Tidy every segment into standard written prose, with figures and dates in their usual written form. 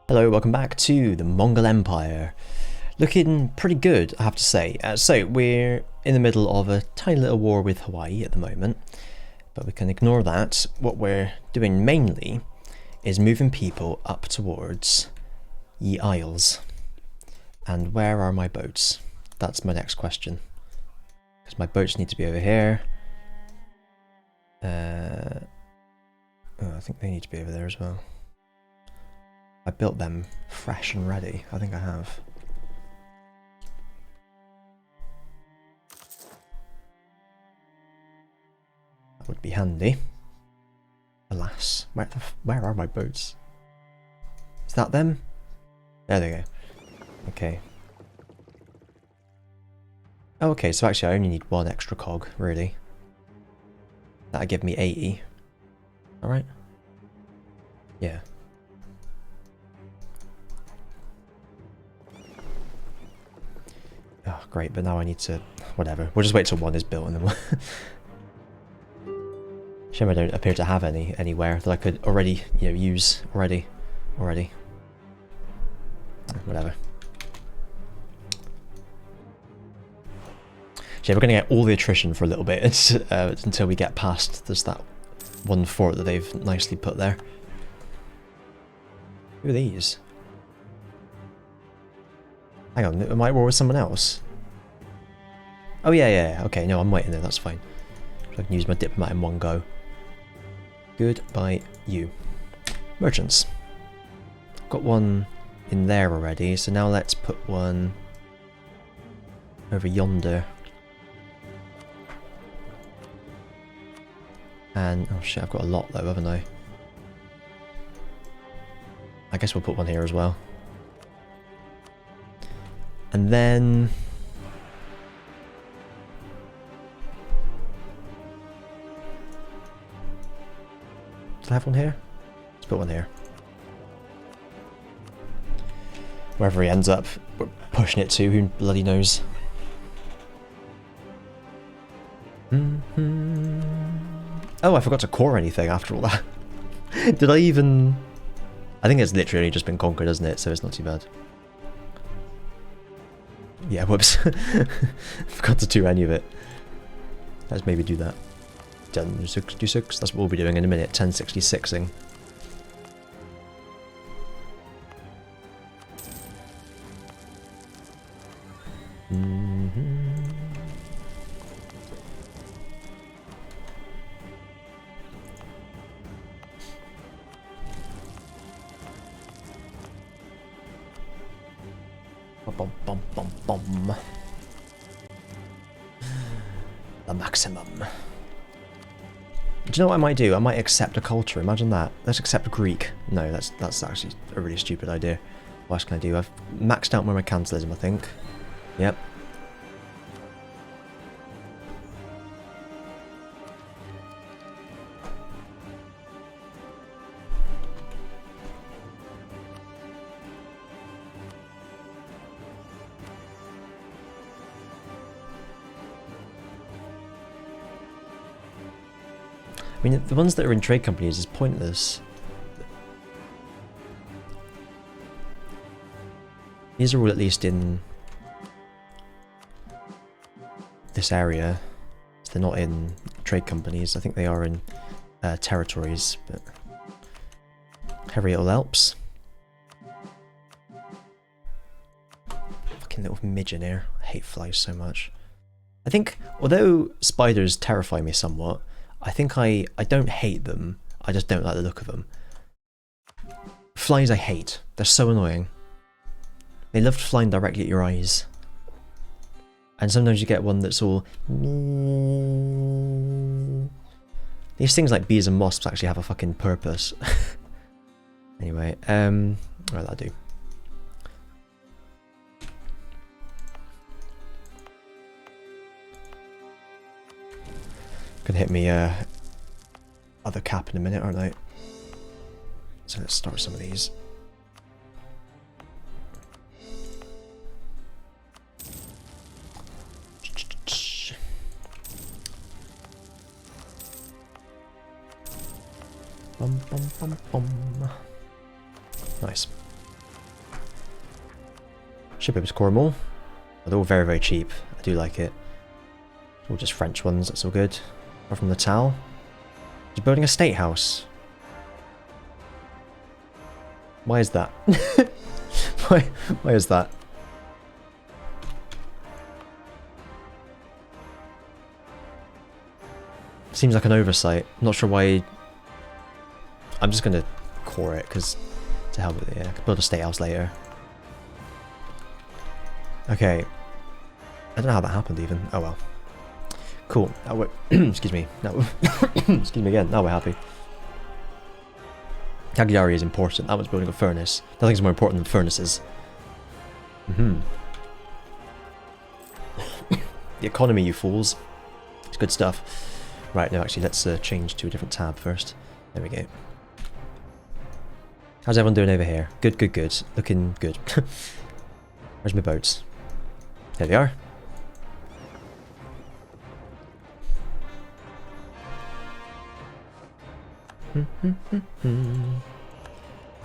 Hello, welcome back to the Mongol Empire. Looking pretty good, I have to say. So we're in the middle of a tiny little war with Hawaii at the moment, but we can ignore that. What we're doing mainly is moving people up towards Ye Isles. And where are my boats? That's my next question. Because my boats need to be over here. I think they need to be over there as well. I built them fresh and ready. I think I have. That would be handy. Alas, where are my boats? Is that them? There they go. Okay. Oh, okay, so actually I only need one extra cog, really. That'd give me 80. Alright? Yeah. Oh, great, but now I need to... Whatever. We'll just wait till one is built and then we'll... Shame I don't appear to have any anywhere that I could already, use already. Whatever. So yeah, we're going to get all the attrition for a little bit until we get past there's that one fort that they've nicely put there. Who are these? Hang on, am I at war with someone else? Oh yeah, okay, no, I'm waiting there, that's fine. So I can use my diplomat in one go. Goodbye, you. Merchants. Got one in there already, so now let's put one over yonder. And, oh shit, I've got a lot though, haven't I? I guess we'll put one here as well. And then... do I have one here? Let's put one here. Wherever he ends up, we're pushing it to, who bloody knows. Oh, I forgot to core anything after all that. Did I even... I think it's literally just been conquered, hasn't it? So it's not too bad. Yeah, whoops. Forgot to do any of it. Let's maybe do that. 1066, that's what we'll be doing in a minute. 1066ing. Bum, bum, bum, bum. The maximum. Do you know what I might do? I might accept a culture. Imagine that. Let's accept Greek. No, that's actually a really stupid idea. What else can I do? I've maxed out my mercantilism, I think. Yep. I mean, the ones that are in trade companies is pointless. These are all at least in this area. So they're not in trade companies. I think they are in territories, but Harry all helps. Fucking little midget here. I hate flies so much. I think, although spiders terrify me somewhat, I think I don't hate them, I just don't like the look of them. Flies I hate. They're so annoying. They love flying directly at your eyes. And sometimes you get one that's all... These things like bees and wasps actually have a fucking purpose. Anyway, right, that'll do. Gonna hit me other cap in a minute, aren't I? So let's start some of these. Bum, bum, bum, bum. Nice. Shippers Cornwall. They're all very, very cheap. I do like it. All just French ones, that's all good. Apart from the Tal. He's building a state house. Why is that? Why is that? Seems like an oversight. Not sure why. I'm just gonna core it because to hell with it. Yeah, I could build a state house later. Okay. I don't know how that happened even. Oh well. Cool. Now we're excuse me. Now excuse me again. Now we're happy. Cagliari is important. That one's building a furnace. Nothing's more important than furnaces. The economy, you fools. It's good stuff. Right, no, actually, let's change to a different tab first. There we go. How's everyone doing over here? Good, good, good. Looking good. Where's my boats? There they are.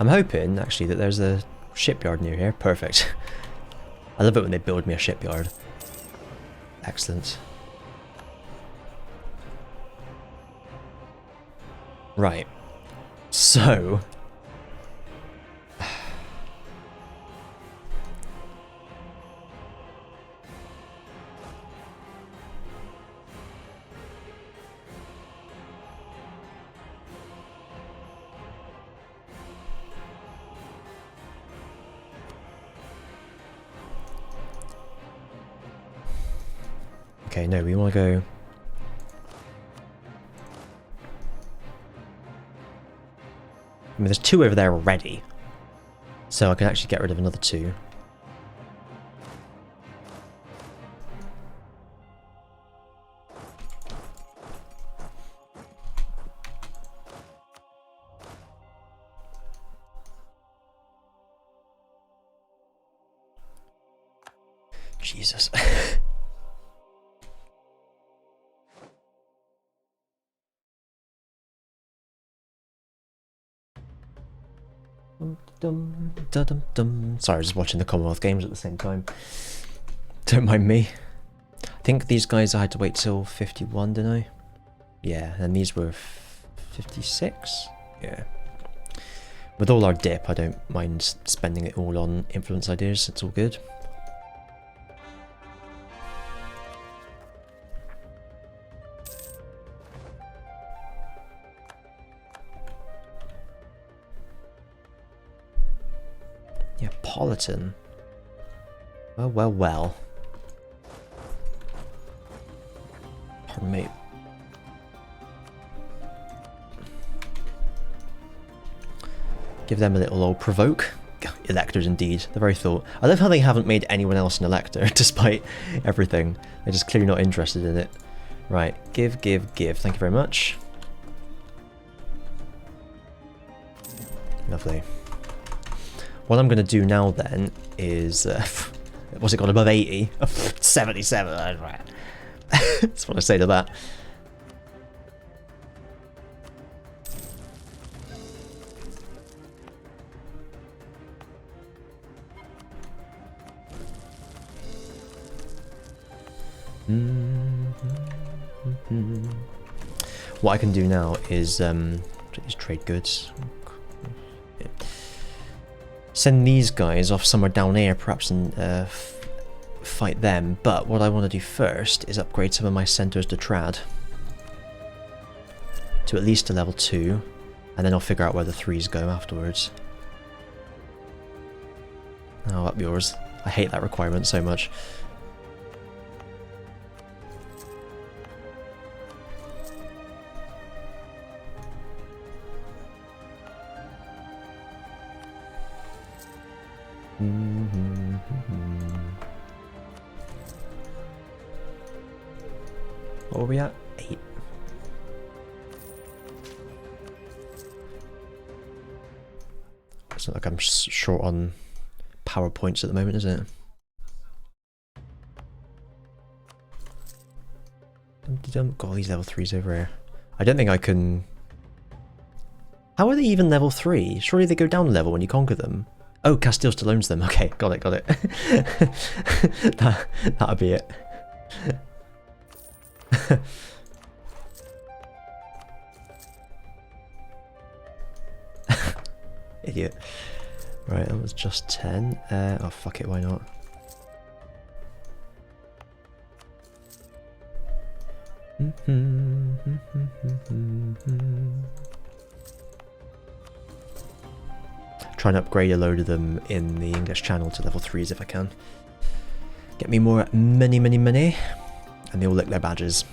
I'm hoping, actually, that there's a shipyard near here. Perfect. I love it when they build me a shipyard. Excellent. Right. So... Okay, no, we want to go... I mean, there's two over there already. So I can actually get rid of another two. Jesus. Sorry, I was just watching the Commonwealth Games at the same time. Don't mind me. I think these guys I had to wait till 51, didn't I? Yeah, and these were 56? Yeah. With all our dip, I don't mind spending it all on influence ideas, it's all good. Neapolitan. Well, well, well. Pardon me. Give them a little old provoke. Electors indeed, the very thought. I love how they haven't made anyone else an elector, despite everything. They're just clearly not interested in it. Right, give, give, give. Thank you very much. Lovely. What I'm going to do now then is... what's it got above 80? 77, right. That's what I say to that. What I can do now is trade goods. Yeah. Send these guys off somewhere down here, perhaps, and fight them. But what I want to do first is upgrade some of my centers to trad to at least a level 2, and then I'll figure out where the 3s go afterwards. Oh, up yours. I hate that requirement so much. What were we at? 8. It's not like I'm short on PowerPoints at the moment, is it? Got all these level 3s over here. I don't think I can... How are they even level 3? Surely they go down a level when you conquer them. Oh, Castile still owns them. Okay, got it, got it. That'll be it. Idiot. Right, that was just 10. Oh, fuck it, why not? Try and upgrade a load of them in the English channel to level 3s if I can. Get me more money. And they all lick their badges.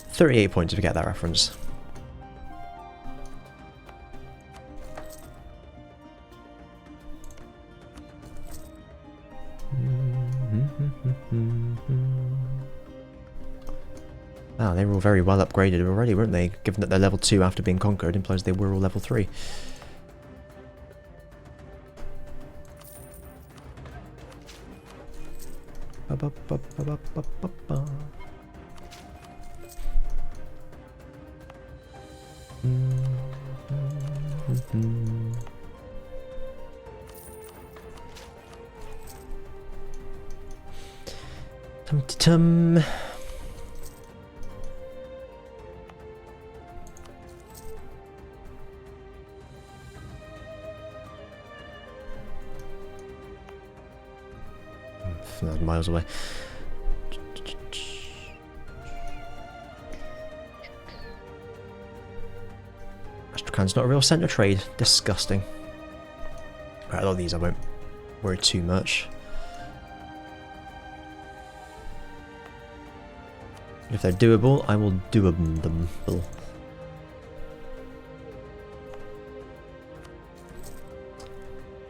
38 points if you get that reference. Ah, they were all very well upgraded already, weren't they? Given that they're level 2 after being conquered, implies they were all level 3. Tum-tum. That's miles away. Astrakhan's not a real centre trade. Disgusting. Right, a lot of these I won't worry too much. If they're doable, I will do them.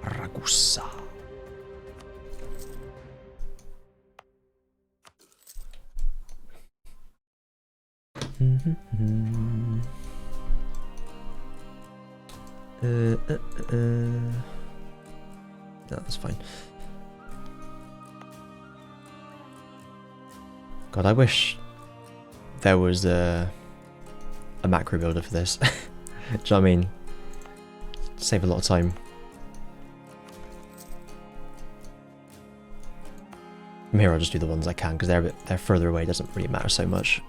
Ragusa. No, that's fine. God, I wish there was a macro builder for this. Do you know what I mean? Save a lot of time. From here I'll just do the ones I can because they're further away, doesn't really matter so much.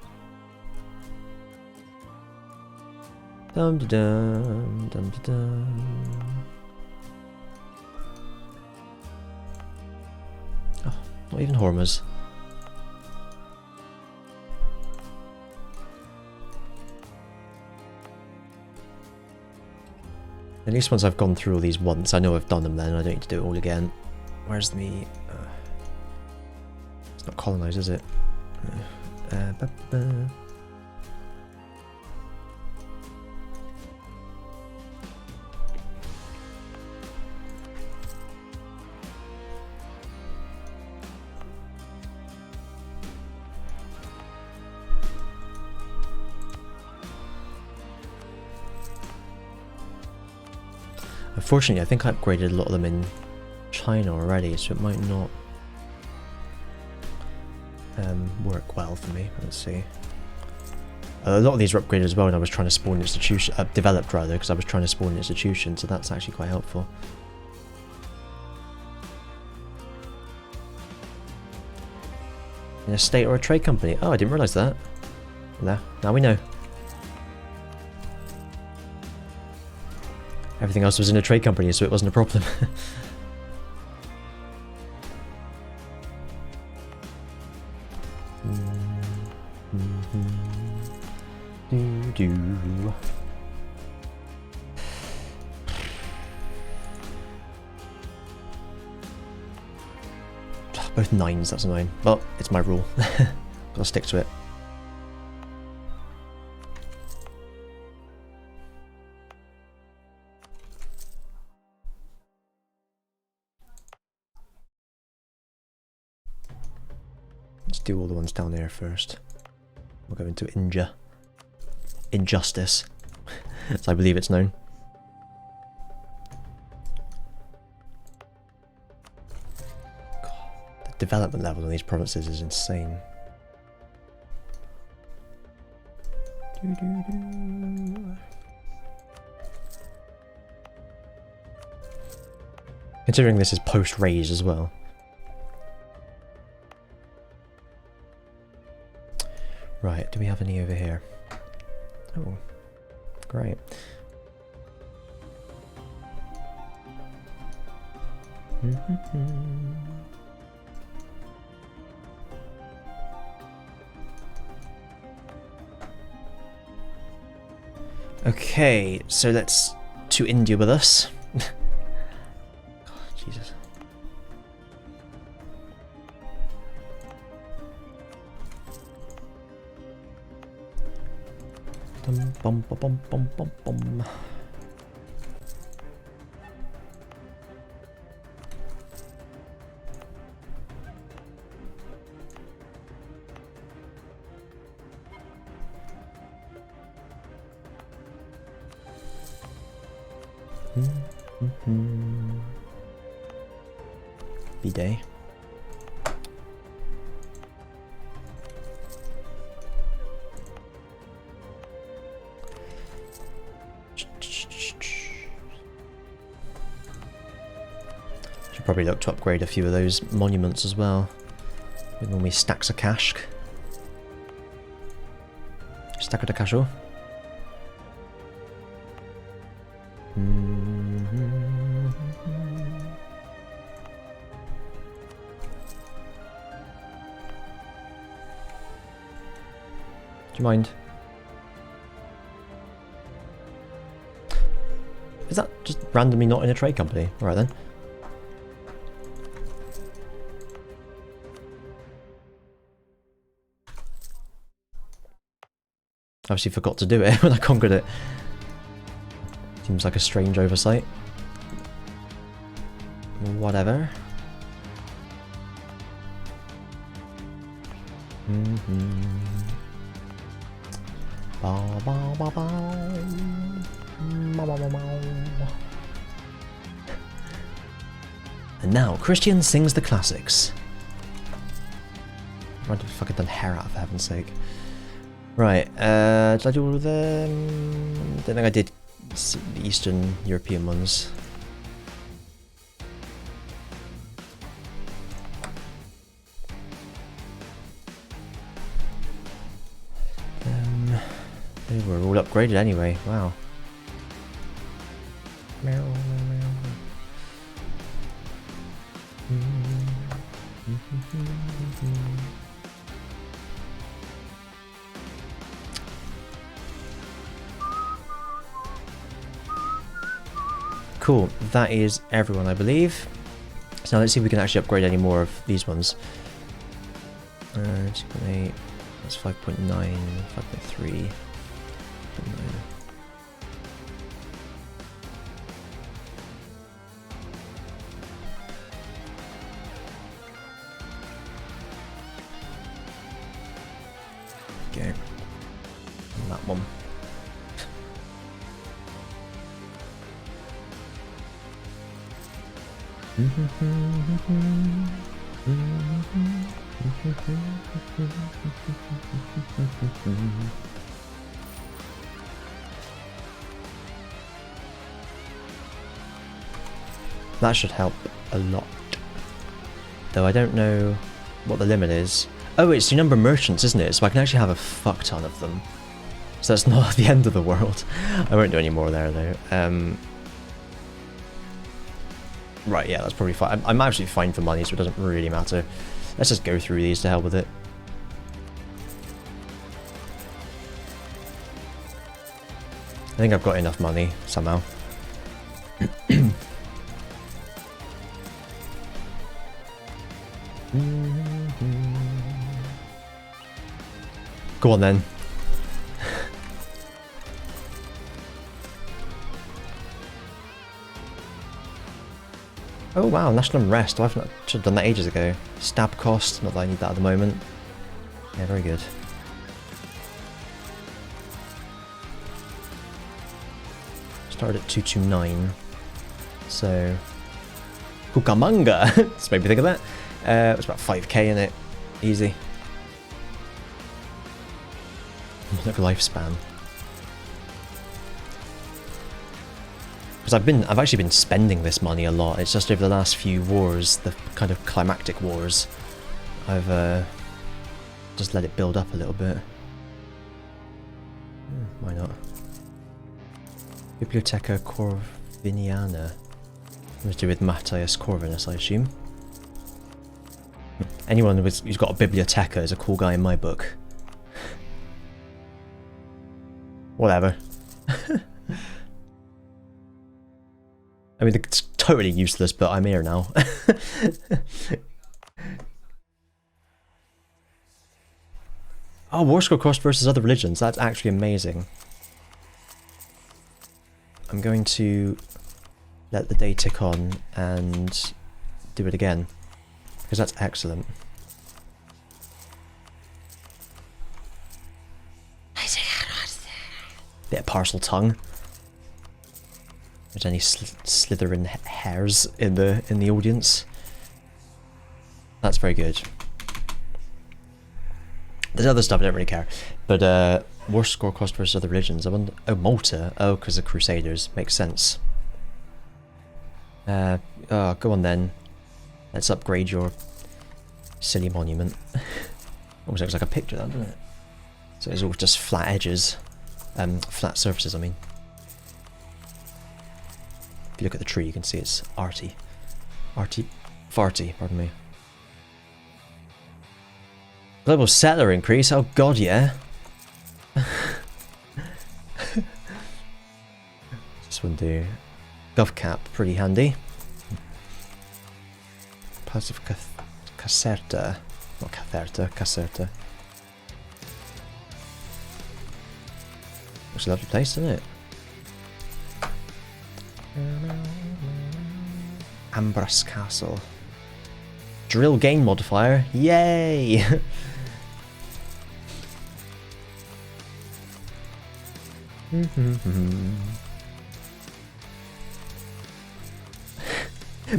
Dum da dum dum da dum. Oh, not even Hormuz. At least once I've gone through all these once, I know I've done them then, I don't need to do it all again. Where's the... it's not colonized, is it? Unfortunately, I think I upgraded a lot of them in China already, so it might not work well for me. Let's see. A lot of these were upgraded as well when I was trying to spawn an institution, developed rather, because I was trying to spawn an institution, so that's actually quite helpful. In a state or a trade company? Oh, I didn't realise that. Now we know. Everything else was in a trade company, so it wasn't a problem. Both 9s, that's annoying. But it's my rule. I'll stick to it. Let's do all the ones down there first. We'll go into Injustice, as I believe it's known. God, the development level in these provinces is insane. Considering this is post-raise as well. Right, do we have any over here? Oh, great. Okay, so let's to India with us. Oh, Jesus. Bum, bum, bum, bum, bum, bum. B-Day. Should probably look to upgrade a few of those monuments as well. With normally stacks of cash. Stack of the cash. Do you mind? Is that just randomly not in a trade company? Alright then. Obviously forgot to do it when I conquered it. Seems like a strange oversight. Whatever. Ba, ba, ba, ba. Ba, ba, ba, ba. And now Christian sings the classics. I might have fucking done Herat for heaven's sake. Right, did I do all of them? Don't think I did the Eastern European ones. They were all upgraded anyway, wow. Cool, that is everyone I believe. So now let's see if we can actually upgrade any more of these ones. 2.8, that's 5.9, 5.3. Okay, and that one. That should help a lot. Though I don't know what the limit is. Oh, it's your number of merchants, isn't it? So I can actually have a fuck ton of them. So that's not the end of the world. I won't do any more there though. Right, yeah, that's probably fine. I'm absolutely fine for money, so it doesn't really matter. Let's just go through these to hell with it. I think I've got enough money, somehow. Go on then. Oh wow, national unrest. I should have done that ages ago. Stab cost, not that I need that at the moment. Yeah, very good. Started at 229. So Cucamonga! Just made me think of that. It was about 5k in it. Easy. Look, lifespan. Because I've actually been spending this money a lot. It's just over the last few wars, the kind of climactic wars, I've just let it build up a little bit. Why not? Biblioteca Corviniana. Something to do with Matthias Corvinus, I assume. Anyone who's got a biblioteca is a cool guy in my book. Whatever. I mean, it's totally useless, but I'm here now. Oh, war score cost versus other religions. That's actually amazing. I'm going to let the day tick on and do it again, because that's excellent. Bit of parcel tongue. There's any Slytherin hairs in the audience. That's very good. There's other stuff I don't really care, but worst score cost versus other religions. I wonder. Oh, Malta. Oh, because of Crusaders. Makes sense. Oh, go on then. Let's upgrade your silly monument. Almost looks like a picture, that doesn't it? So it's all just flat edges, flat surfaces. I mean. If you look at the tree, you can see it's arty. Farty, pardon me. Global settler increase, oh god, yeah. This one do. Gov cap, pretty handy. Passive Caserta. Not Caserta, Caserta. Looks a lovely place, doesn't it? Ambras Castle. Drill gain modifier. Yay!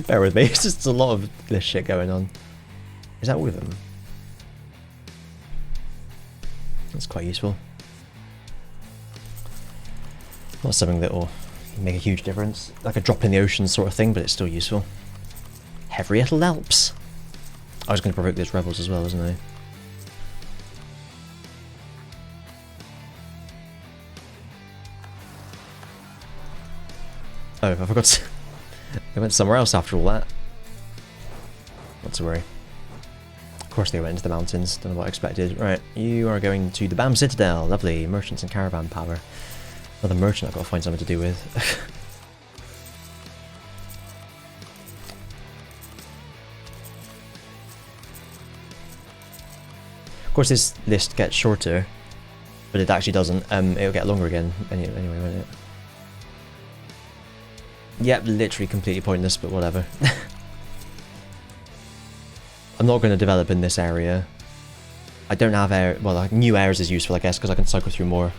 Bear with me, it's just a lot of this shit going on. Is that all of them? That's quite useful. Not something that will make a huge difference. Like a drop in the ocean sort of thing, but it's still useful. Hevriettle Alps. I was going to provoke those rebels as well, wasn't I? Oh, I forgot to... They went somewhere else after all that. Not to worry. Of course they went into the mountains. Don't know what I expected. Right, you are going to the BAM Citadel. Lovely. Merchants and caravan power. Another merchant I've got to find something to do with. Of course this list gets shorter, but it actually doesn't. It'll get longer again anyway, won't it? Yep, literally completely pointless, but whatever. I'm not going to develop in this area. I don't have air... Well, like, new areas is useful, I guess, because I can cycle through more.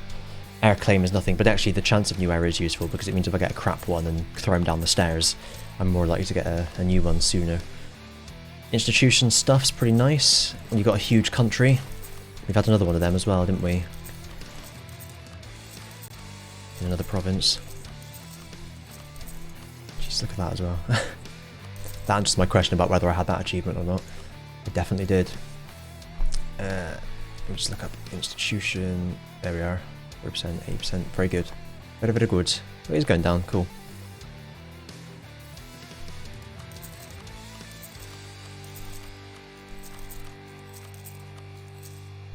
Air claim is nothing, but actually the chance of new area is useful, because it means if I get a crap one and throw him down the stairs, I'm more likely to get a new one sooner. Institution stuff's pretty nice. When you've got a huge country. We've had another one of them as well, didn't we? In another province. Jeez, look at that as well. That answers my question about whether I had that achievement or not. I definitely did. Let me just look up institution. There we are. 4%, 8%. Very good. Very, very good. It is going down. Cool.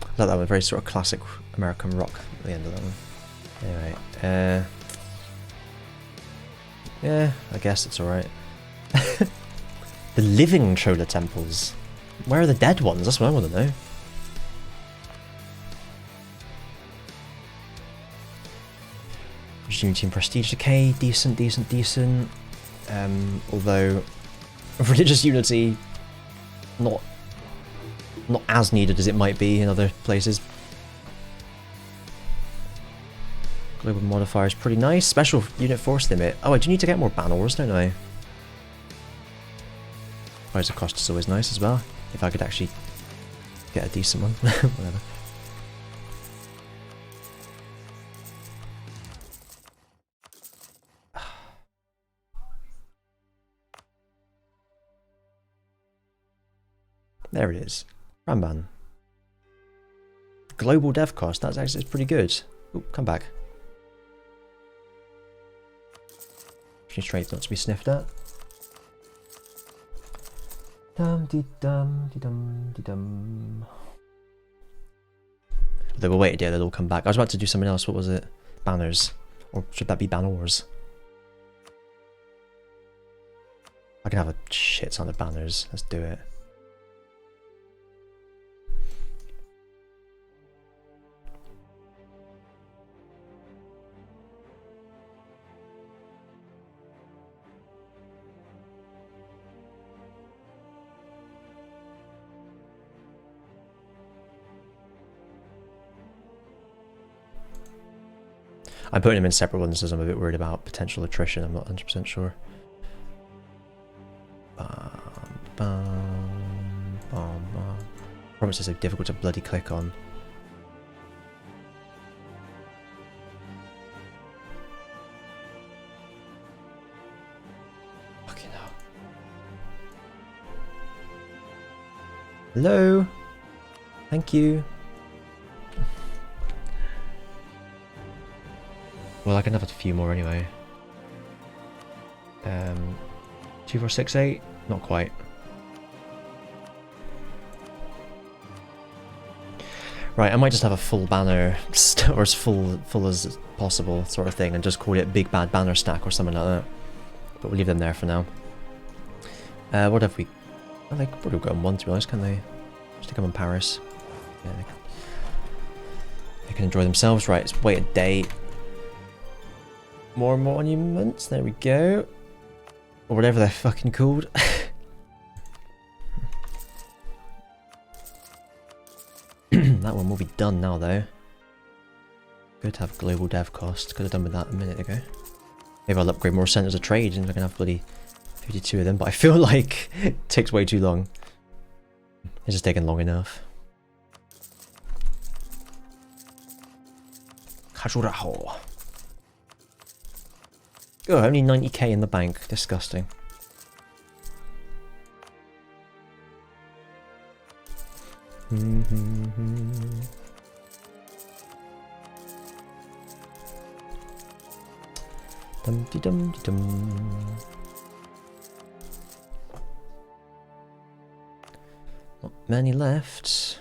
I like that one. Very sort of classic American rock at the end of that one. Anyway. Yeah, I guess it's alright. The living Chola temples. Where are the dead ones? That's what I want to know. Unity and prestige decay, decent. Although religious unity, not as needed as it might be in other places. Global modifier is pretty nice. Special unit force limit. Oh, I do need to get more banners, don't I? Price of cost is always nice as well. If I could actually get a decent one. Whatever. There it is. Ramban. Global dev cost, that's actually pretty good. Oh, come back. Trades not to be sniffed at. Dum de dum de dum de dum. They were waiting, yeah, they'll all come back. I was about to do something else, what was it? Banners. Or should that be banners? I can have a shit ton of banners. Let's do it. I'm putting them in separate ones as I'm a bit worried about potential attrition. I'm not 100% sure. Promise is so difficult to bloody click on. Fucking hell. Hello? Thank you. Well, I can have a few more anyway. 2468? Not quite. Right, I might just have a full banner, or as full as possible sort of thing, and just call it Big Bad Banner Stack or something like that. But we'll leave them there for now. What have we... Well, they could probably go on one, to be honest, can they? Just to come in Paris. Yeah, they can enjoy themselves. Right, let's wait a day. More monuments, there we go. Or whatever they're fucking called. That one will be done now though. Good to have global dev cost. Could have done with that a minute ago. Maybe I'll upgrade more centers of trade and I can have bloody 52 of them, but I feel like it takes way too long. It's just taking long enough. Kajuraho. Oh, only 90k in the bank. Disgusting. Dum de dum de dum. Not many left.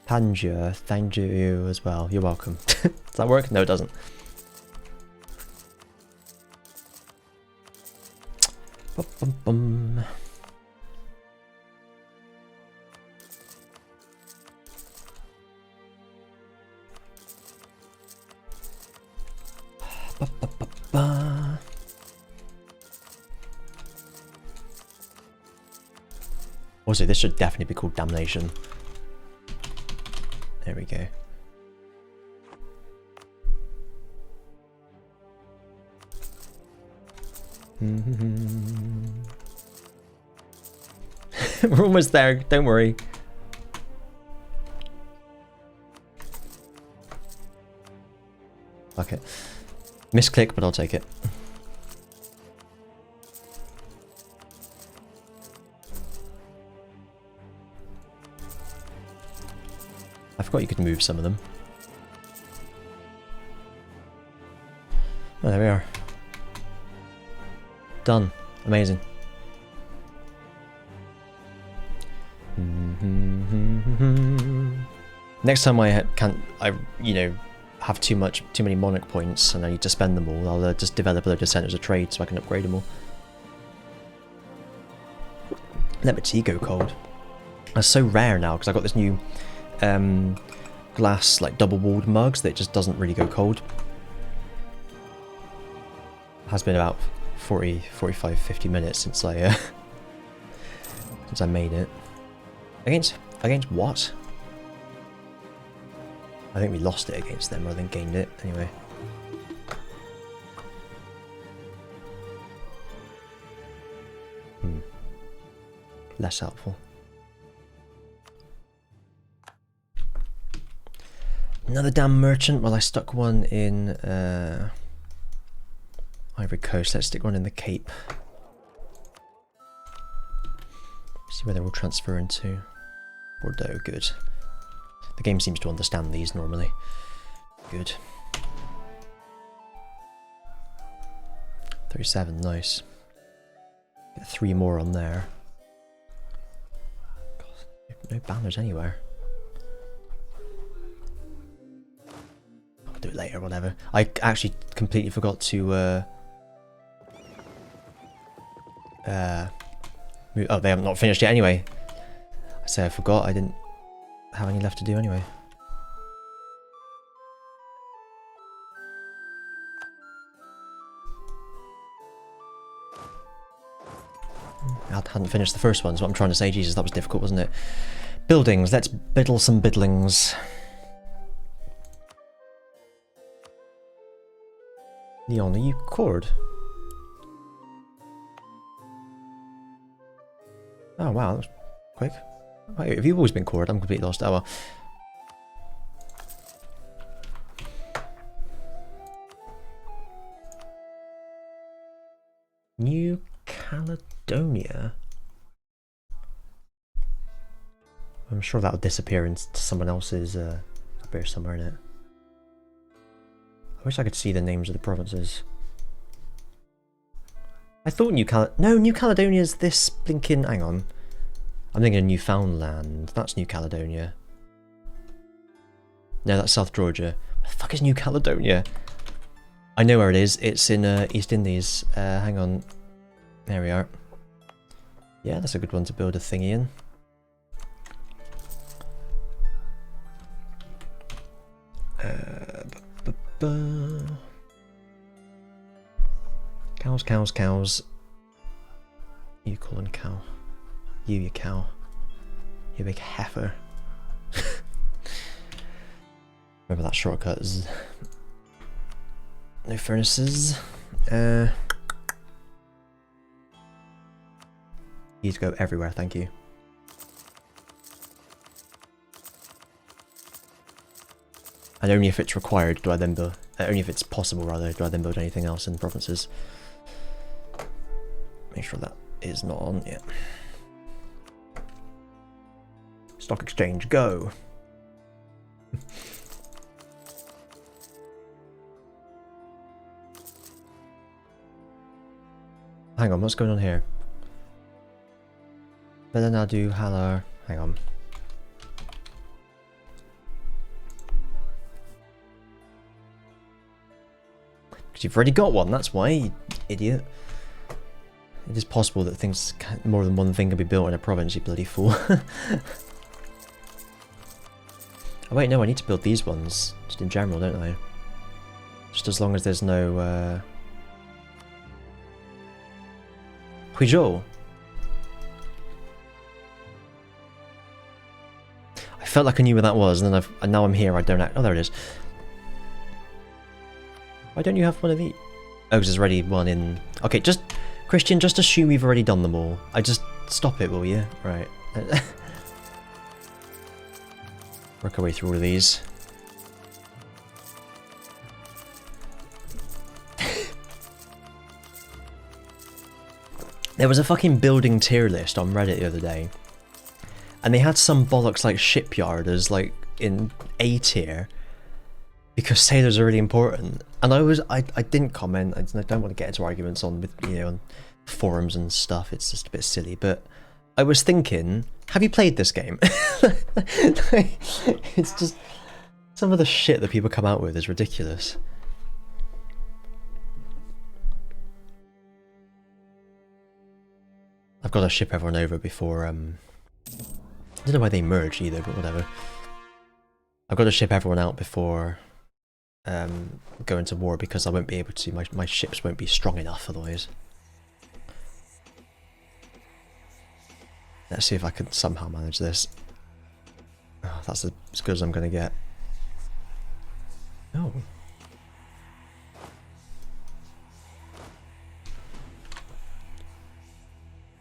Tanjur, thank you as well. You're welcome. Does that work? No, it doesn't. Bum, bum, bum. Ba, ba, ba, ba. Also, this should definitely be called Damnation. There we go. We're almost there, don't worry. Fuck it. Misclick, but I'll take it. I forgot you could move some of them. Oh, there we are. Done. Amazing. Next time I have too many monarch points and I need to spend them all, I'll just develop a load of centers of trade so I can upgrade them all. Let my tea go cold. That's so rare now because I got this new glass like double-walled mugs that just doesn't really go cold. It has been about 40, 45, 50 minutes since I since I made it. Against what? I think we lost it against them rather than gained it. Anyway. Less helpful. Another damn merchant. Well, I stuck one in Ivory Coast. Let's stick one in the Cape. See where they will transfer into. Bordeaux, good. The game seems to understand these normally. Good. 37, nice. Get 3 more on there. God, no banners anywhere. I'll do it later, whatever. I actually completely forgot to oh, they haven't not finished yet anyway. I say I forgot, I didn't have any left to do anyway. I hadn't finished the first one, so what I'm trying to say, Jesus, that was difficult, wasn't it? Buildings, let's biddle some biddlings. Leon, are you cord? Oh wow, that was quick. Wait, have you always been cord? I'm completely lost. Oh well. New Caledonia? I'm sure that'll disappear into someone else's appear somewhere in it. I wish I could see the names of the provinces. I thought New Caledonia's this blinking... Hang on. I'm thinking of Newfoundland. That's New Caledonia. No, that's South Georgia. Where the fuck is New Caledonia? I know where it is. It's in East Indies. Hang on. There we are. Yeah, that's a good one to build a thingy in. Cows, cows, cows. You calling cow. You cow. You big heifer. Remember that shortcut is... No furnaces. You need to go everywhere, thank you. And only if it's required do I then build... only if it's possible, rather, do I then build anything else in provinces. Make sure that is not on yet. Stock exchange, go! Hang on, what's going on here? Better now do Halar. Hang on. Because you've already got one, that's why, you idiot. It is possible that things, more than one thing can be built in a province, you bloody fool. Oh wait, no, I need to build these ones, just in general, don't I? Just as long as there's no, Huizhou. I felt like I knew where that was, and then and now I'm here, I don't... Oh, there it is. Why don't you have one of these? Oh, because there's already one in... Okay, just... Christian, just assume you've already done them all. I just... Stop it, will you? Right. Work our way through all of these. There was a fucking building tier list on Reddit the other day. And they had some bollocks like shipyard as like in A tier. Because sailors are really important. And I didn't comment. I don't want to get into arguments on with on forums and stuff. It's just a bit silly. But I was thinking, have you played this game? It's just some of the shit that people come out with is ridiculous. I've got to ship everyone over before I don't know why they merged either, but whatever. I've got to ship everyone out before going to war because I won't be able to, my ships won't be strong enough otherwise. Let's see if I can somehow manage this. Oh, that's as good as I'm going to get. Oh.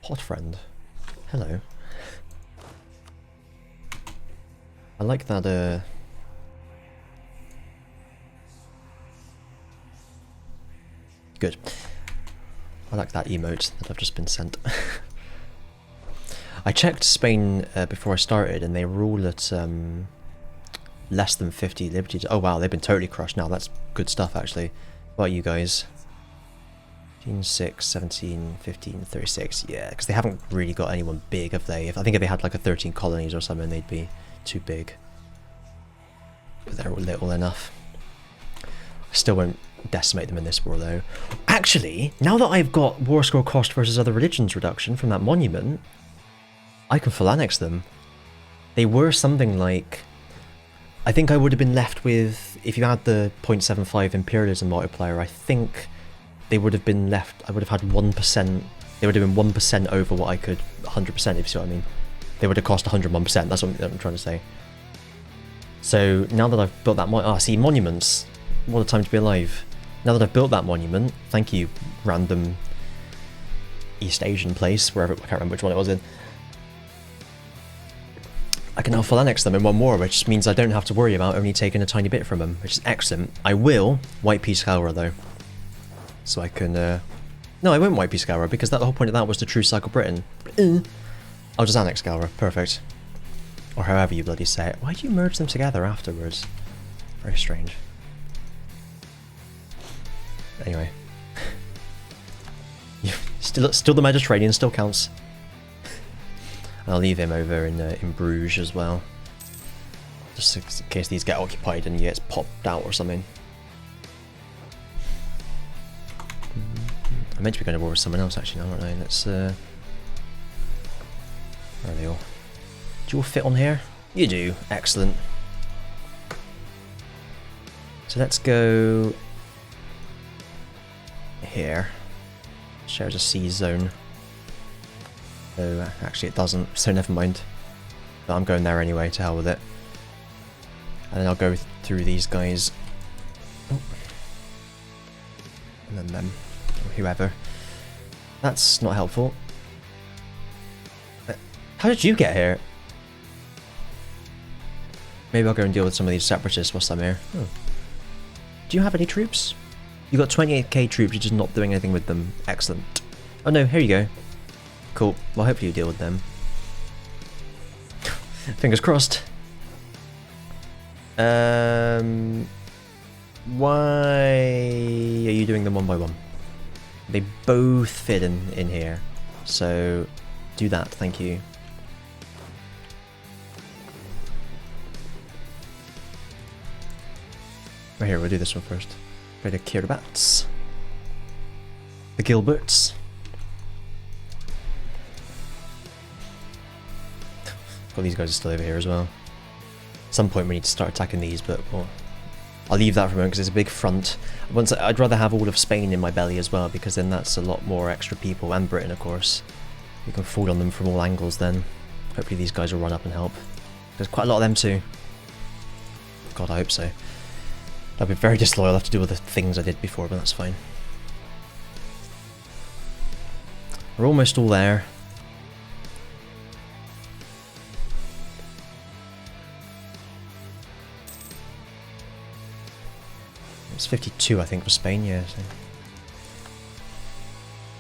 Hot friend. Hello. I like that, Good. I like that emote that I've just been sent. I checked Spain before I started, and they were all at less than 50 liberty. Oh wow, they've been totally crushed now. That's good stuff, actually. What about you guys? 15, 6, 17, 15, 36. Yeah, because they haven't really got anyone big, have they? I think if they had like a 13 colonies or something, they'd be too big. But they're all little enough. I still won't decimate them in this war, though. Actually, now that I've got war score cost versus other religions reduction from that monument, I can full annex them. They were something like... I think I would have been left with... If you had the 0.75 imperialism multiplier, I think they would have been left... I would have had 1%. They would have been 1% over what I could... 100%, if you see what I mean. They would have cost 101%. That's what I'm trying to say. So, now that I've built that... see, monuments. What a time to be alive. Now that I've built that monument, thank you, random East Asian place, wherever, I can't remember which one it was in. I can now full annex them in one war, which means I don't have to worry about only taking a tiny bit from them, which is excellent. I will white Peace Scour though. So I can, no, I won't white Peace Scour, because the whole point of that was to true cycle Britain. I'll just annex Scour, perfect. Or however you bloody say it. Why do you merge them together afterwards? Very strange. Anyway. still the Mediterranean still counts. And I'll leave him over in Bruges as well. Just in case these get occupied and he gets popped out or something. I meant to be going to war with someone else actually now, aren't I? Let's where are they all? Do you all fit on here? You do. Excellent. So let's go here. Shares a sea zone. Oh, actually it doesn't, so never mind. But I'm going there anyway, to hell with it. And then I'll go through these guys. Oh. And then them. Or whoever. That's not helpful. How did you get here? Maybe I'll go and deal with some of these separatists whilst I'm here. Oh. Do you have any troops? You got 28k troops, you're just not doing anything with them. Excellent. Oh no, here you go. Cool. Well, hopefully you deal with them. Fingers crossed. Why are you doing them one by one? They both fit in here. So, do that, thank you. Right here, we'll do this one first. Go to Kiribats. The Gilberts. Well, these guys are still over here as well. At some point we need to start attacking these, but well, I'll leave that for a moment because it's a big front. I'd rather have all of Spain in my belly as well, because then that's a lot more extra people, and Britain of course. You can fall on them from all angles then. Hopefully these guys will run up and help. There's quite a lot of them too. God, I hope so. I'll be very disloyal, I'll have to do all the things I did before, but that's fine. We're almost all there. It's 52, I think, for Spain, yeah. So.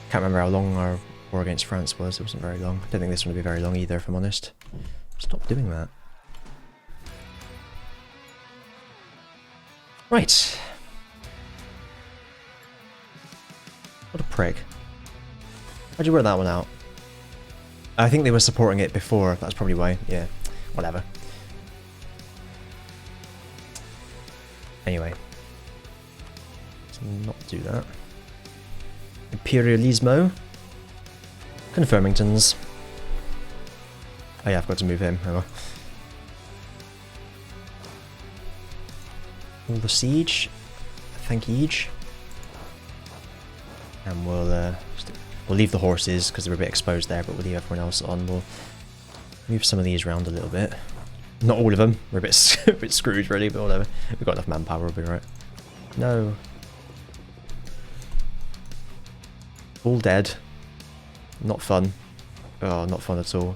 Can't remember how long our war against France was. It wasn't very long. I don't think this one will be very long either, if I'm honest. Stop doing that. Right. What a prick. How'd you work that one out? I think they were supporting it before. That's probably why. Yeah. Whatever. Anyway. Not do that. Imperialismo. Confirmingtons. Oh yeah, I've got to move him. Oh well. All the siege. Thank you each. And we'll leave the horses because they're a bit exposed there, but we'll leave everyone else on. We'll move some of these around a little bit. Not all of them. We're a bit screwed really, but whatever. We've got enough manpower, we'll be right. No. All dead. Not fun. Oh, not fun at all.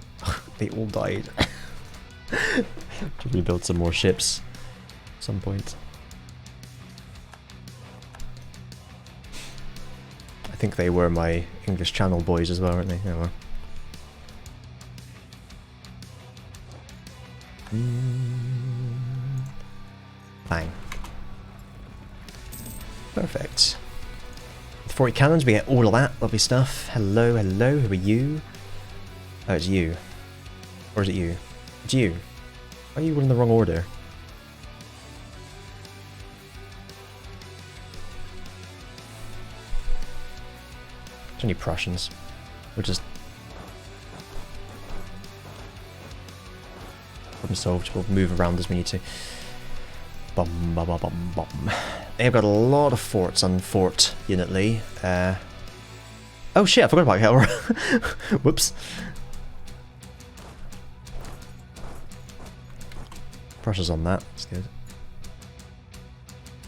They all died. To rebuild some more ships at some point. I think they were my English Channel boys as well, weren't they? Oh, well. Bang. Perfect. With 40 cannons, we get all of that lovely stuff. Hello, hello, who are you? Oh, it's you. Or is it you? It's you. Why are you in the wrong order? It's only Prussians. We'll just... problem solved. We'll move around as we need to. Bum, bum, bum, bum, bum. They've got a lot of forts, unfortunately. Oh shit, I forgot about Helra. Whoops. Pressure's on that, that's good.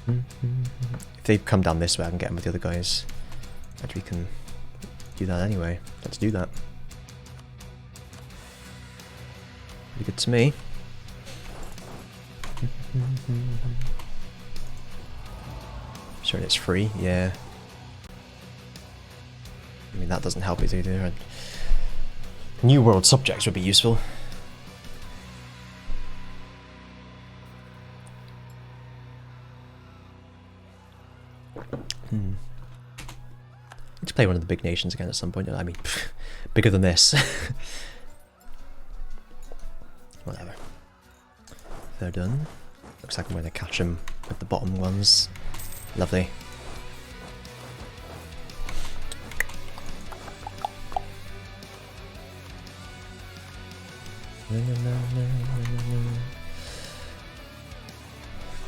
If they come down this way, I can get them with the other guys. But we can do that anyway. Let's do that. Pretty good to me. Sure, it's free, yeah. I mean, that doesn't help it either. New world subjects would be useful. Let's play one of the big nations again at some point. I mean, bigger than this. Whatever. They're done. Looks like I'm going to catch them with the bottom ones. Lovely.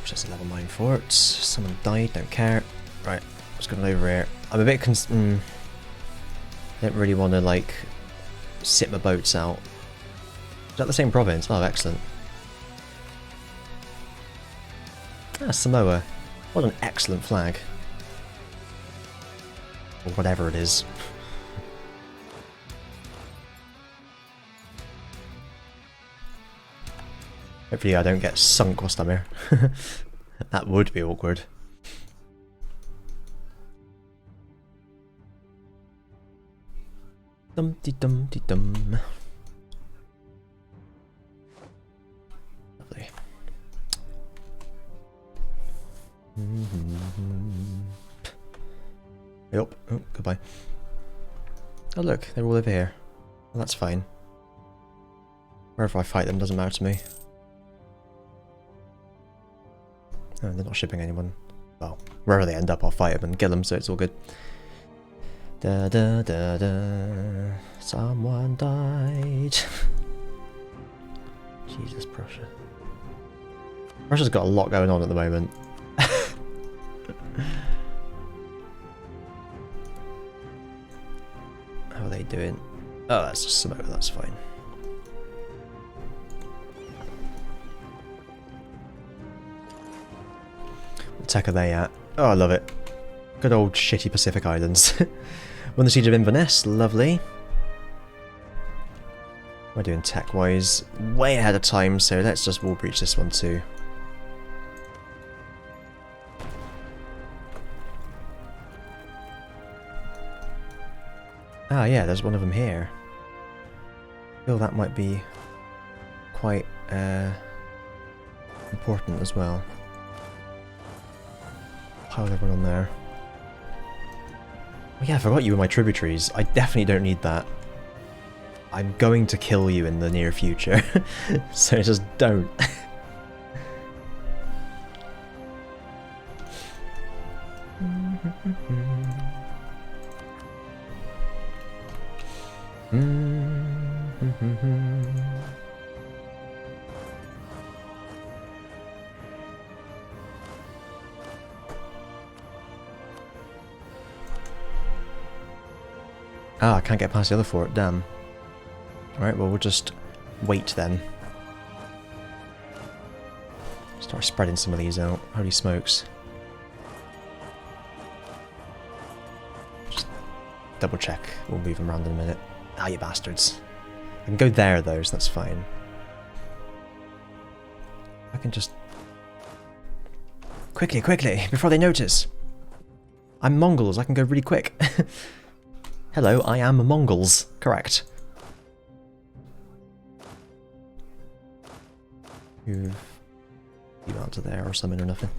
Just a level 9 forts. Someone died, don't care. Right, let's go over here. I'm a bit don't really want to like sit my boats out. Is that the same province? Oh, excellent. Ah, Samoa. What an excellent flag. Or whatever it is. Hopefully I don't get sunk whilst I'm here. That would be awkward. Dum-de-dum-de-dum. Lovely. Yep. Oh, goodbye. Oh look, they're all over here. Well, that's fine. Wherever I fight them doesn't matter to me. Oh, they're not shipping anyone. Well, wherever they end up, I'll fight them and kill them, so it's all good. Da da da da. Someone died. Jesus, Prussia. Russia's got a lot going on at the moment. How are they doing? Oh, that's just Samoa, that's fine. What tech are they at? Oh, I love it. Good old shitty Pacific Islands. Won the Siege of Inverness, lovely. We're doing tech-wise way ahead of time, so let's just wall breach this one too. Ah yeah, there's one of them here. I feel that might be quite important as well. Pile everyone on there. Oh yeah, I forgot you were my tributaries. I definitely don't need that. I'm going to kill you in the near future. So just don't. Ah, I can't get past the other fort, damn. Alright, well we'll just wait then. Start spreading some of these out. Holy smokes. Just double check. We'll move them around in a minute. Ah, you bastards. I can go there though, so that's fine. I can just... Quickly, quickly, before they notice. I'm Mongols, I can go really quick. Hello, I am Mongols. Correct. move you out to there or something or nothing.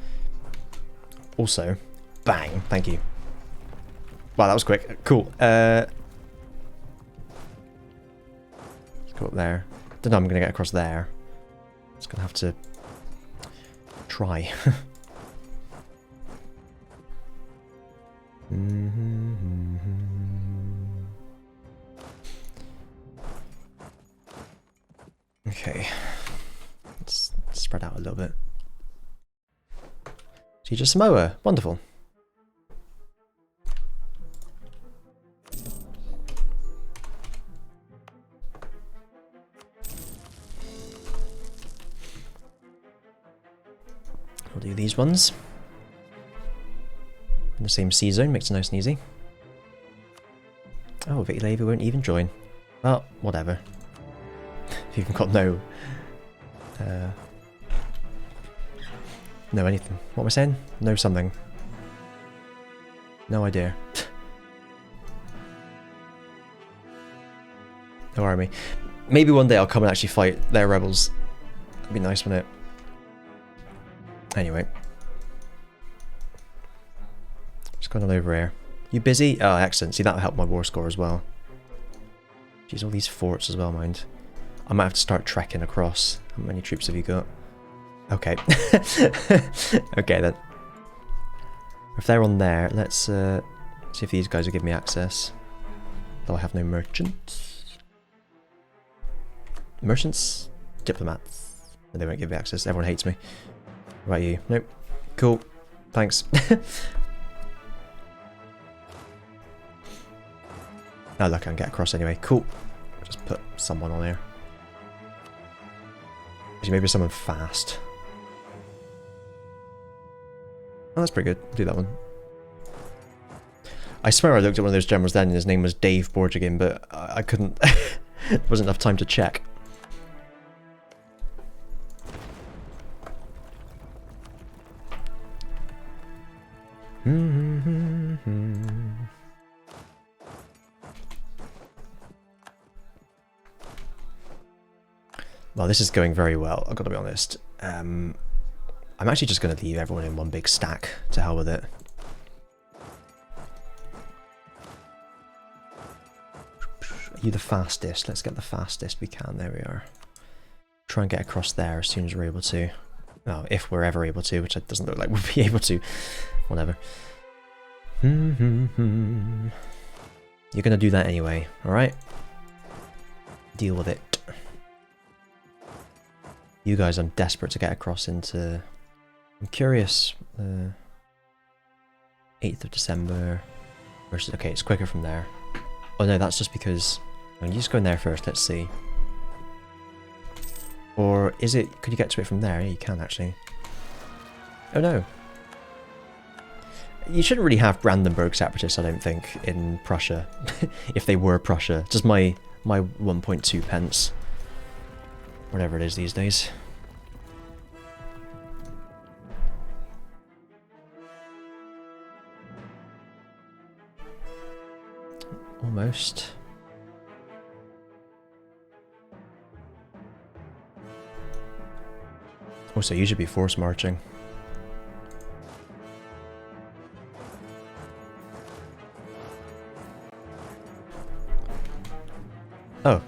Also, bang, thank you. Wow, that was quick. Cool. Let's go up there. Don't know I'm gonna get across there. Just gonna have to try. Okay. Let's spread out a little bit. Siege of Samoa. Wonderful. We'll do these ones. In the same sea zone, makes it nice and easy. Oh, Vicky Levy won't even join. Well, whatever. You've got no... no anything. What am I saying? No something. No idea. No army. Maybe one day I'll come and actually fight their rebels. That'd be nice, wouldn't it? Anyway. Just going on over here. You busy? Oh, excellent. See, that'll help my war score as well. Jeez, all these forts as well, mind. I might have to start trekking across. How many troops have you got? Okay. Okay, then. If they're on there, let's see if these guys will give me access. Though I have no merchants. Merchants? Diplomats. They won't give me access. Everyone hates me. What about you? Nope. Cool. Thanks. Oh, look, I can get across anyway. Cool. Just put someone on here. Maybe someone fast. Oh, that's pretty good. Do that one. I swear I looked at one of those generals then and his name was Dave Borgigan, but I couldn't... There wasn't enough time to check. Well, this is going very well, I've got to be honest. I'm actually just going to leave everyone in one big stack. To hell with it. Are you the fastest? Let's get the fastest we can. There we are. Try and get across there as soon as we're able to. Well, if we're ever able to, which it doesn't look like we'll be able to. Whatever. You're going to do that anyway, alright? Deal with it. You guys, I'm desperate to get across into... I'm curious. 8th of December versus... Okay, it's quicker from there. Oh no, that's just because... I'm just going there first, let's see. Or is it... Could you get to it from there? Yeah, you can actually. Oh no. You shouldn't really have Brandenburg separatists, I don't think, in Prussia. If they were Prussia. Just my 1.2 pence. Whatever it is these days. Almost. Also, you should be force marching. Oh.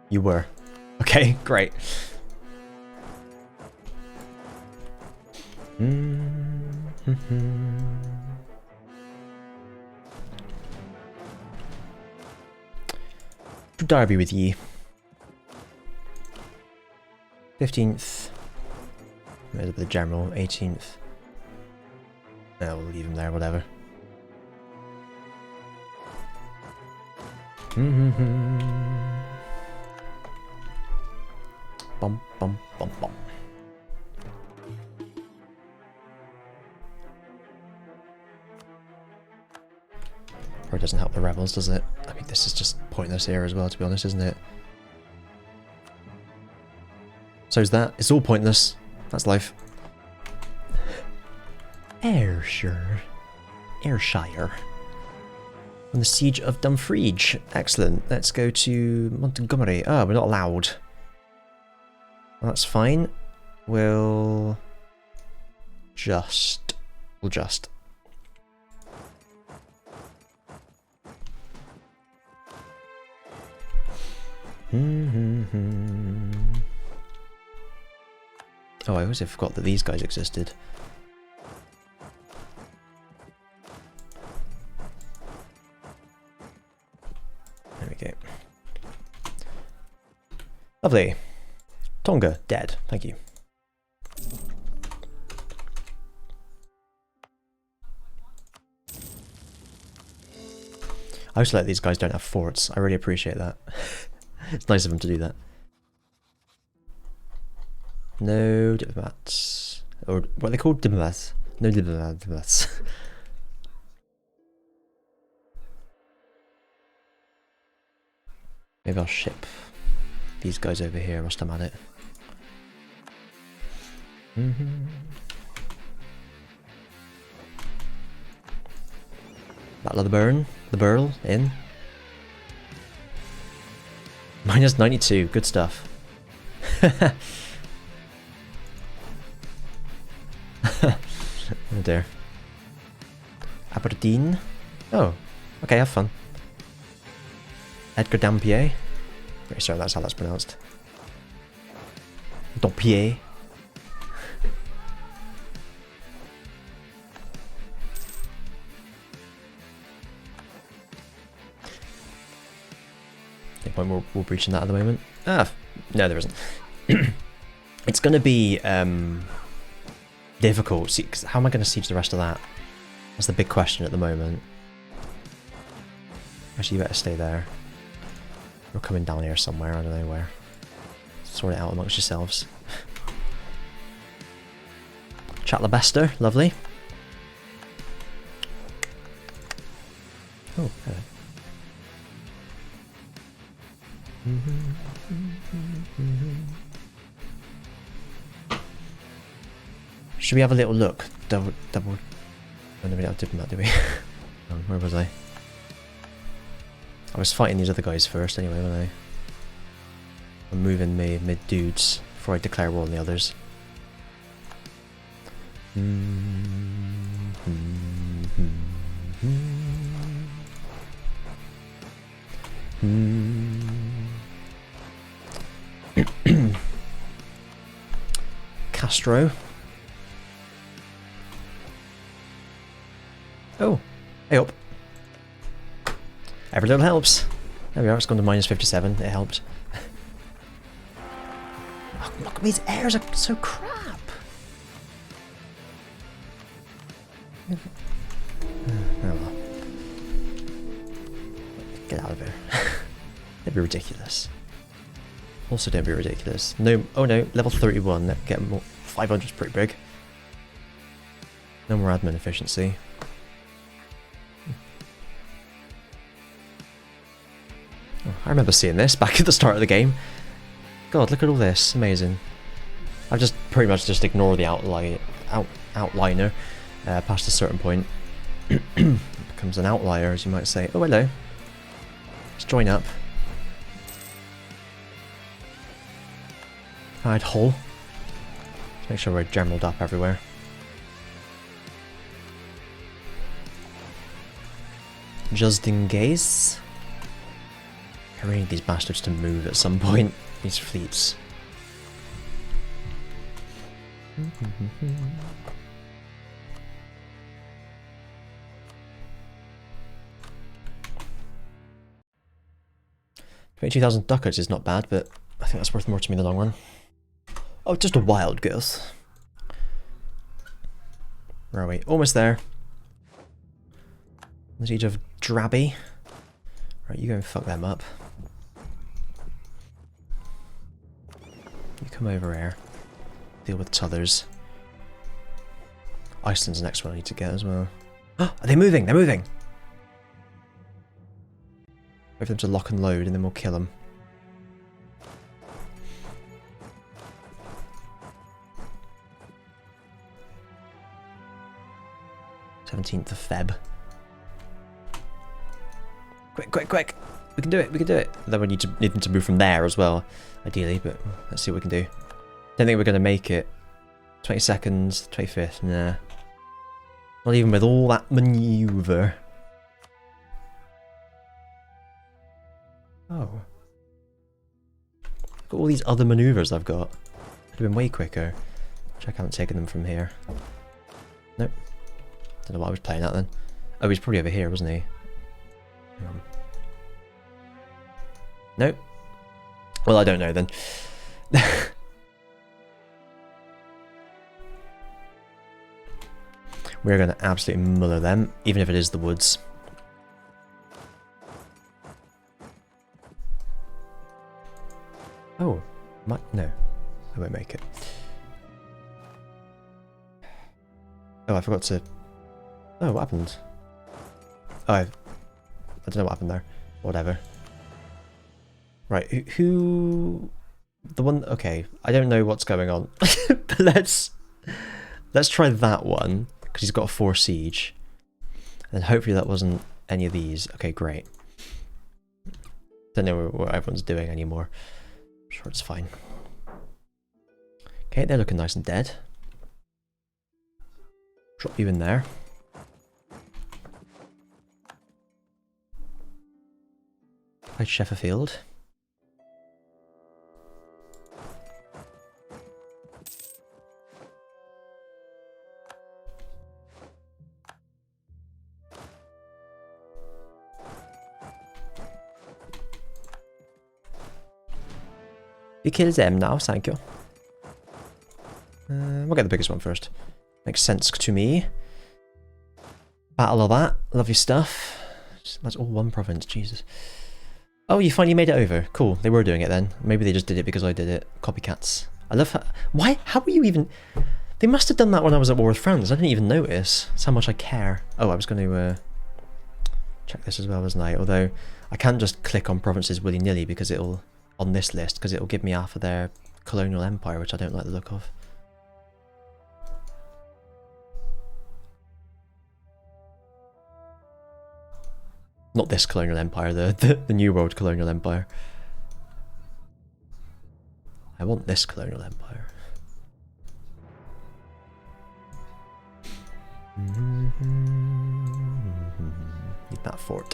You were. Okay, great. To Derby with ye. 15th. There's the general. 18th. No, we'll leave him there, whatever. Bum, bum, bum, bum. Or it doesn't help the rebels, does it? I mean, this is just pointless here as well, to be honest, isn't it? So's that. It's all pointless. That's life. Ayrshire. Ayrshire. On the siege of Dumfries. Excellent. Let's go to Montgomery. Oh, we're not allowed. Well, that's fine. We'll just... We'll just... Oh, I always forgot that these guys existed. There we go. Lovely. Tonga, dead. Thank you. I also like these guys don't have forts. I really appreciate that. It's nice of them to do that. No diplomats. Or what are they called? Diplomats. No diplomats. Maybe I'll ship these guys over here whilst I'm at it. Battle of the Burn. The Burl in. Minus 92. Good stuff. Oh dear. Aberdeen. Oh, okay, have fun. Edgar Dampier. Very sorry, that's how that's pronounced. Dampier. I think we're breaching that at the moment. Ah, no, there isn't. It's going to be difficult. See, 'cause how am I going to siege the rest of that? That's the big question at the moment. Actually, you better stay there. We're coming down here somewhere, I don't know where. Sort it out amongst yourselves. Chatlabester, lovely. Oh, hello. Should we have a little look? Double. Oh, no, we don't have diplomat, do we? Oh, where was I? I was fighting these other guys first anyway, wasn't I? I'm moving my dudes before I declare war on the others. Castro. Oh, hey up. Every little helps. There we are, it's gone to minus 57, it helped. Oh, look, these airs are so crap. Oh well. Get out of here. That'd be ridiculous. Also don't be ridiculous. No, oh no, level 31, get more, 500 is pretty big. No more admin efficiency. Oh, I remember seeing this back at the start of the game. God, look at all this, amazing. I've just pretty much just ignored the outliner past a certain point. Becomes an outlier, as you might say. Oh, hello. Let's join up. Alright, Hull. Let's make sure we're generaled up everywhere. Just in case. I really need these bastards to move at some point, these fleets. $22,000 ducats is not bad, but I think that's worth more to me in the long run. Oh, just a wild goose. Where are we? Almost there. The siege of Drabby. Right, you go and fuck them up. You come over here. Deal with t'others. Iceland's the next one I need to get as well. Are they moving? They're moving! Wait for them to lock and load and then we'll kill them. (17th of Feb). Quick, quick, quick! We can do it, we can do it! Then we need them to move from there as well, ideally, but let's see what we can do. Don't think we're going to make it 22nd, 25th, nah. Not even with all that manoeuvre. Oh. Got all these other manoeuvres I've got. Could have been way quicker. Check I haven't taken them from here. Nope. Don't know what I was playing at then. Oh, he's probably over here, wasn't he? Nope. Well, I don't know then. We're going to absolutely muller them, even if it is the woods. Oh, no, I won't make it. Oh, I forgot to... Oh, what happened? Oh, I don't know what happened there. Whatever. Right, who... The one... Okay, I don't know what's going on. But let's try that one, because he's got a 4 siege. And hopefully that wasn't any of these. Okay, great. Don't know what everyone's doing anymore. I'm sure it's fine. Okay, they're looking nice and dead. Drop you in there. Hi, Sheffield. You kill them now, thank you. We'll get the biggest one first. Makes sense to me. Battle of that. Lovely stuff. That's all one province, Jesus. Oh, you finally made it over. Cool. They were doing it then. Maybe they just did it because I did it. Copycats. I love how... Why? How were you even... They must have done that when I was at war with France. I didn't even notice. That's how much I care. Oh, I was going to check this as well, wasn't I? Although, I can't just click on provinces willy-nilly because it'll... On this list, because it'll give me half of their colonial empire, which I don't like the look of. Not this colonial empire, the New World colonial empire. I want this colonial empire. Need that fort.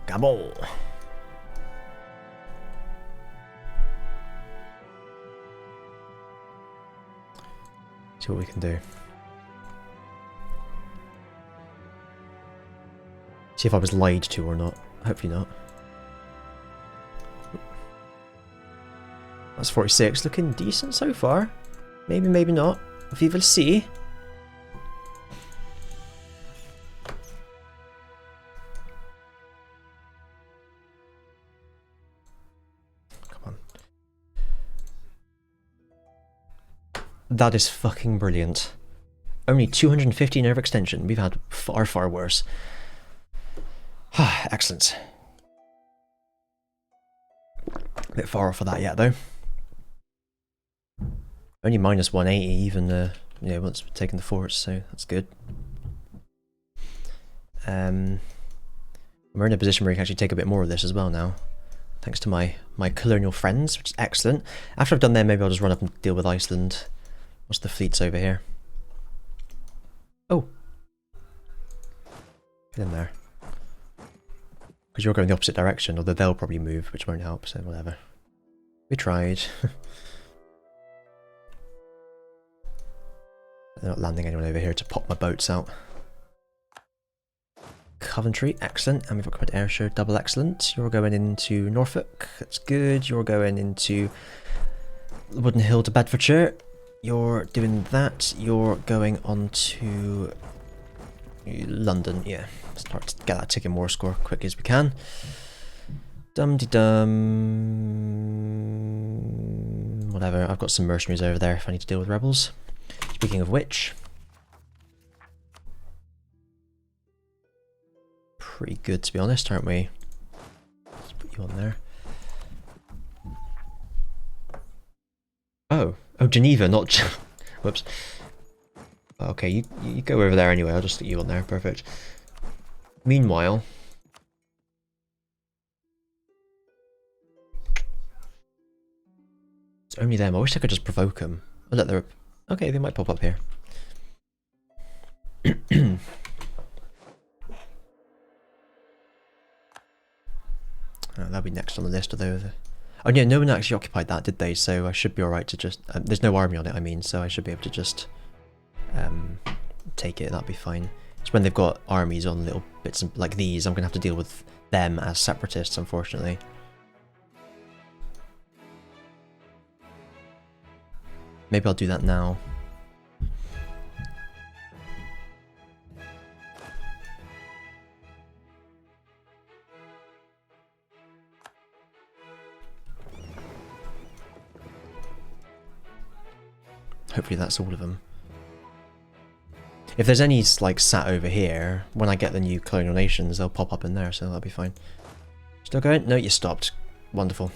Gabon. See what we can do. See if I was lied to or not. Hopefully not. That's 46. Looking decent so far. Maybe, maybe not. We will see. That is fucking brilliant. Only 250 nerve extension. We've had far, far worse. Excellent. A bit far off of that yet, though. Only minus 180 even, yeah, once we've taken the forts, so that's good. We're in a position where we can actually take a bit more of this as well now. Thanks to my colonial friends, which is excellent. After I've done that, maybe I'll just run up and deal with Iceland. What's the fleets over here? Oh. Get in there. Because you're going the opposite direction, although they'll probably move, which won't help, so whatever. We tried. They're not landing anyone over here to pop my boats out. Coventry, excellent. And we've got Command Ayrshire, double excellent. You're going into Norfolk, that's good. You're going into Wooden Hill to Bedfordshire. You're doing that. You're going on to London, yeah. Start to get that ticking war score quick as we can. Dum-de-dum. Whatever, I've got some mercenaries over there if I need to deal with rebels. Speaking of which, pretty good to be honest, aren't we? Let's put you on there. Oh, Geneva, not whoops. Okay, you go over there anyway. I'll just stick you on there. Perfect. Meanwhile, Only them. I wish I could just provoke them. Oh, look, they're... Okay, they might pop up here. That'll be next on the list, although... Oh yeah, no one actually occupied that, did they? So I should be alright to just... there's no army on it, I mean, so I should be able to just take it, that'll be fine. It's when they've got armies on little bits like these, I'm going to have to deal with them as separatists, unfortunately. Maybe I'll do that now. Hopefully that's all of them. If there's any like sat over here, when I get the new colonial nations, they'll pop up in there, so that'll be fine. Still going? No, you stopped. Wonderful.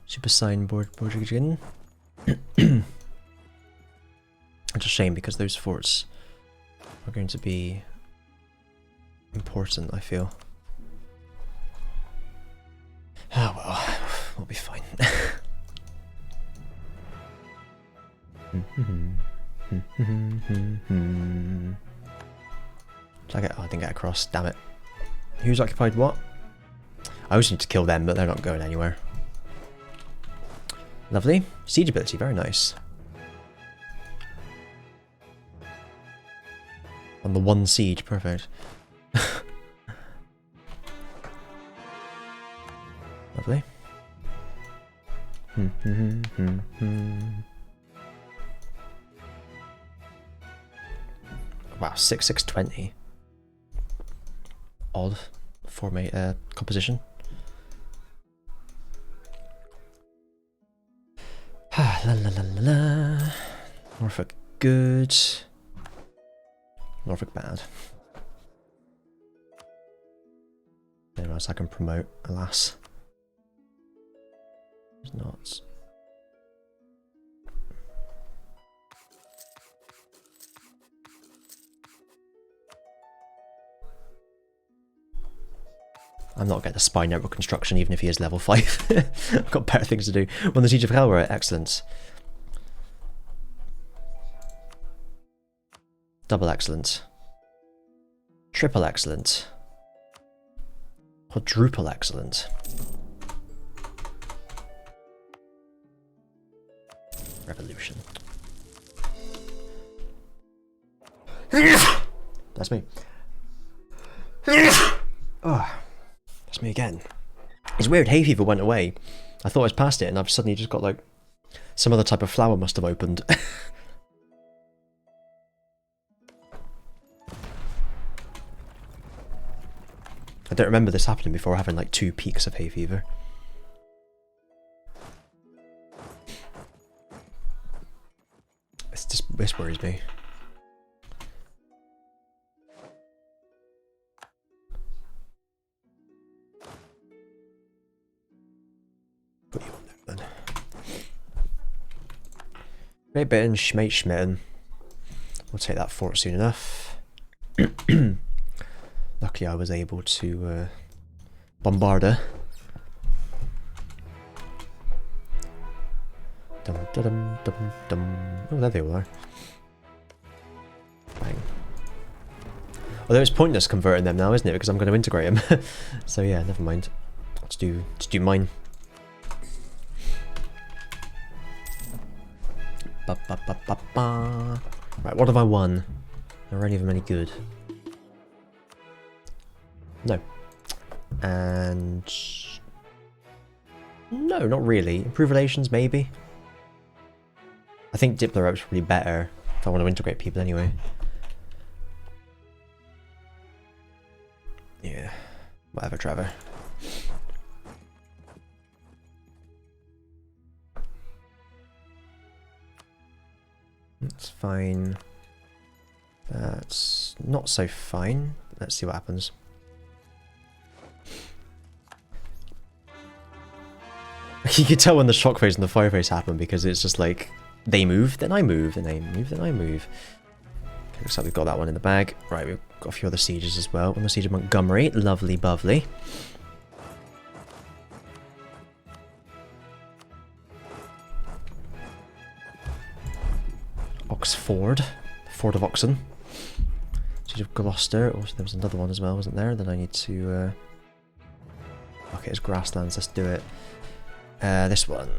Super signboard again. It's a shame because those forts are going to be important, I feel. Ah, well, we'll be fine. Did I get... Oh, I didn't get across, damn it. Who's occupied what? I always need to kill them, but they're not going anywhere. Lovely. Siege ability, very nice. On the one siege, perfect. Lovely. Wow, 6-6-20. Odd formate composition. La la la la la. Norfolk good. Norfolk bad. Anyone else I can promote, alas. It's not. I'm not getting a spy network construction even if he is level 5. I've got better things to do. Won the Siege of Hell, right? Excellent. Double excellent. Triple excellent. Quadruple excellent. Revolution. That's me. Oh. That's me again. It's weird, hay fever went away. I thought I was past it and I've suddenly just got like... Some other type of flower must have opened. I don't remember this happening before, having like 2 peaks of hay fever. This worries me. Put you on there then. Great Britain, Schmitten. We'll take that fort soon enough. Luckily I was able to bombard her. Dum dum dum dum. Oh, there they all are. Bang. Although it's pointless converting them now, isn't it? Because I'm going to integrate them. So yeah, never mind. Let's do mine. Ba, ba, ba, ba, ba. Right, what have I won? Are any of them any good? No. And... no, not really. Improve relations, maybe? I think Diplorop's probably better if I want to integrate people anyway. Yeah. Whatever, Trevor. That's fine. That's not so fine. Let's see what happens. You can tell when the shock phase and the fire phase happen because it's just like they move, then I move, then they move, then I move. Okay, looks like we've got that one in the bag. Right, we've got a few other sieges as well. On the siege of Montgomery, lovely, bubbly. Oxford. Ford of Oxon. Siege of Gloucester. Oh, there was another one as well, wasn't there? Then I need to... Okay, it's grasslands, let's do it. This one.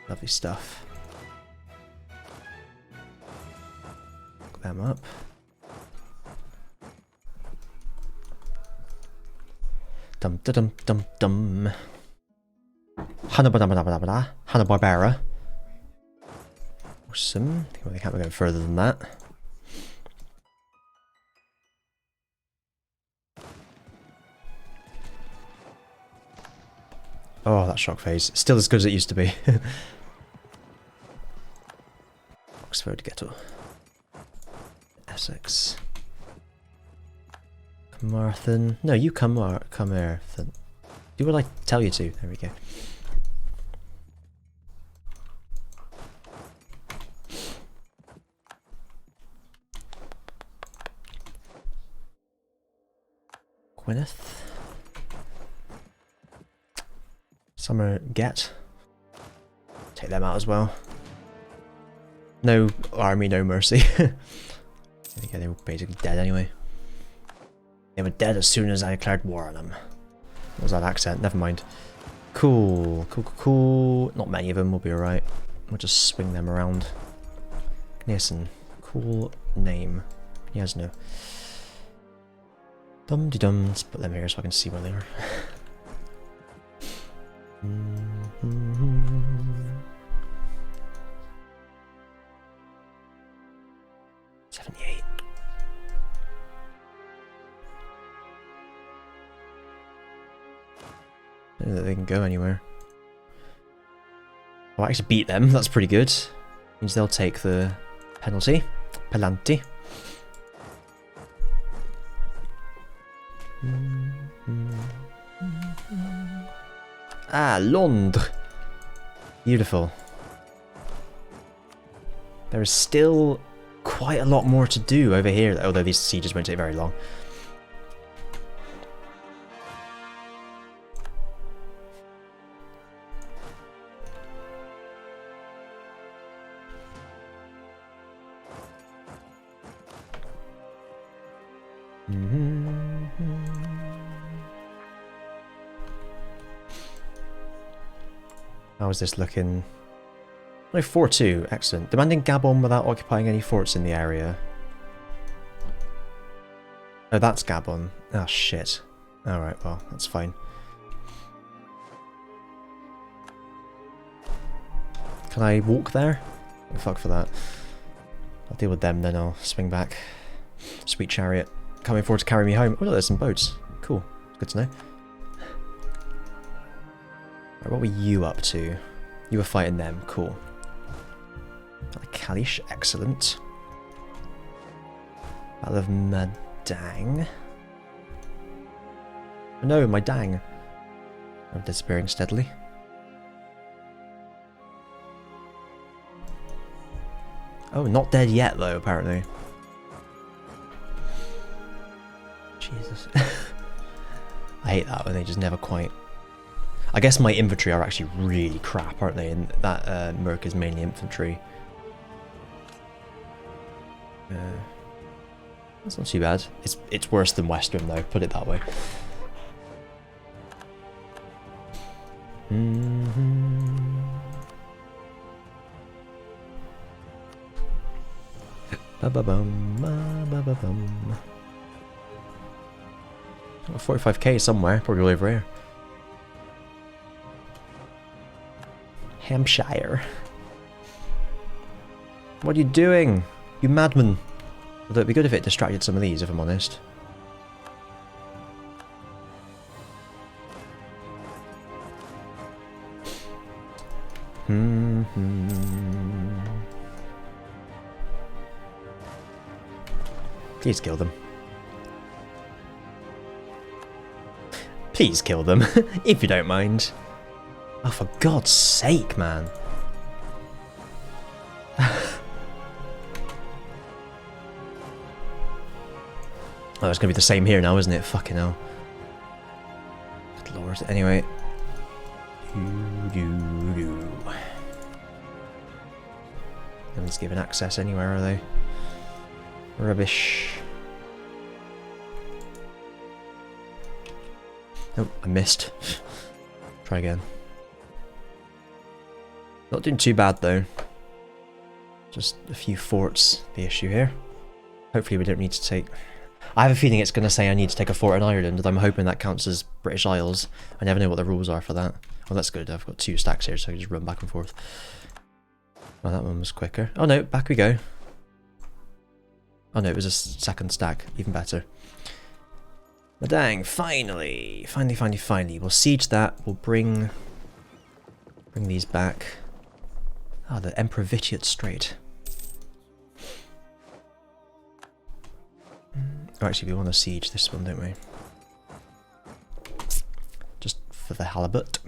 Lovely stuff. Look them up. Dum da dum dum dum. Hanna-Barbera. Awesome. I think we can't go further than that. Oh, that shock phase. Still as good as it used to be. Oxford Ghetto. Essex. Carmarthen. No, you Carmarthen. Do what I tell you to. There we go. Gwyneth. Summer Get. Take them out as well. No army, no mercy. Okay, they were basically dead anyway. They were dead as soon as I declared war on them. What was that accent? Never mind. Cool. Not many of them, will be alright. We'll just swing them around. Nielsen. Cool name. Yes, no. Dum-de-dum. Let's put them here so I can see where they are. 78. I don't know that they can go anywhere. Oh, I actually beat them. That's pretty good. Means they'll take the penalty. Pelanti. Ah, Londres. Beautiful. There is still quite a lot more to do over here, although these sieges won't take very long. How is this looking? No, 4-2. Excellent. Demanding Gabon without occupying any forts in the area. Oh, that's Gabon. Ah, shit. Alright, well, that's fine. Can I walk there? Oh, fuck for that. I'll deal with them, then I'll swing back. Sweet chariot. Coming forward to carry me home. Oh, look, there's some boats. Cool. Good to know. Right, what were you up to? You were fighting them. Cool. Kalish, excellent. Battle of Madang. Oh, no, my dang. I'm disappearing steadily. Oh, not dead yet though, apparently. Jesus. I hate that when they just never quite... I guess my infantry are actually really crap, aren't they? And that Merc is mainly infantry. That's not too bad. It's worse than Western though, put it that way. Ba-ba-bum. 45k somewhere, probably over here. Hampshire. What are you doing? You madman. Although it'd be good if it distracted some of these, if I'm honest. Please kill them. Please kill them, if you don't mind. Oh, for God's sake, man. Oh, it's going to be the same here now, isn't it? Fucking hell. Good lord. Anyway. No one's given access anywhere, are they? Rubbish. Oh, I missed. Try again. Not doing too bad though. Just a few forts, the issue here. Hopefully we don't need to take... I have a feeling it's going to say I need to take a fort in Ireland, and I'm hoping that counts as British Isles. I never know what the rules are for that. Well, that's good. I've got 2 stacks here, so I can just run back and forth. Oh, that one was quicker. Oh no, back we go. Oh no, it was a second stack. Even better. But dang, finally. Finally. We'll siege that. We'll bring these back. Ah, the Emperor Vitiate Strait. Oh, actually, we want to siege this one, don't we? Just for the halibut.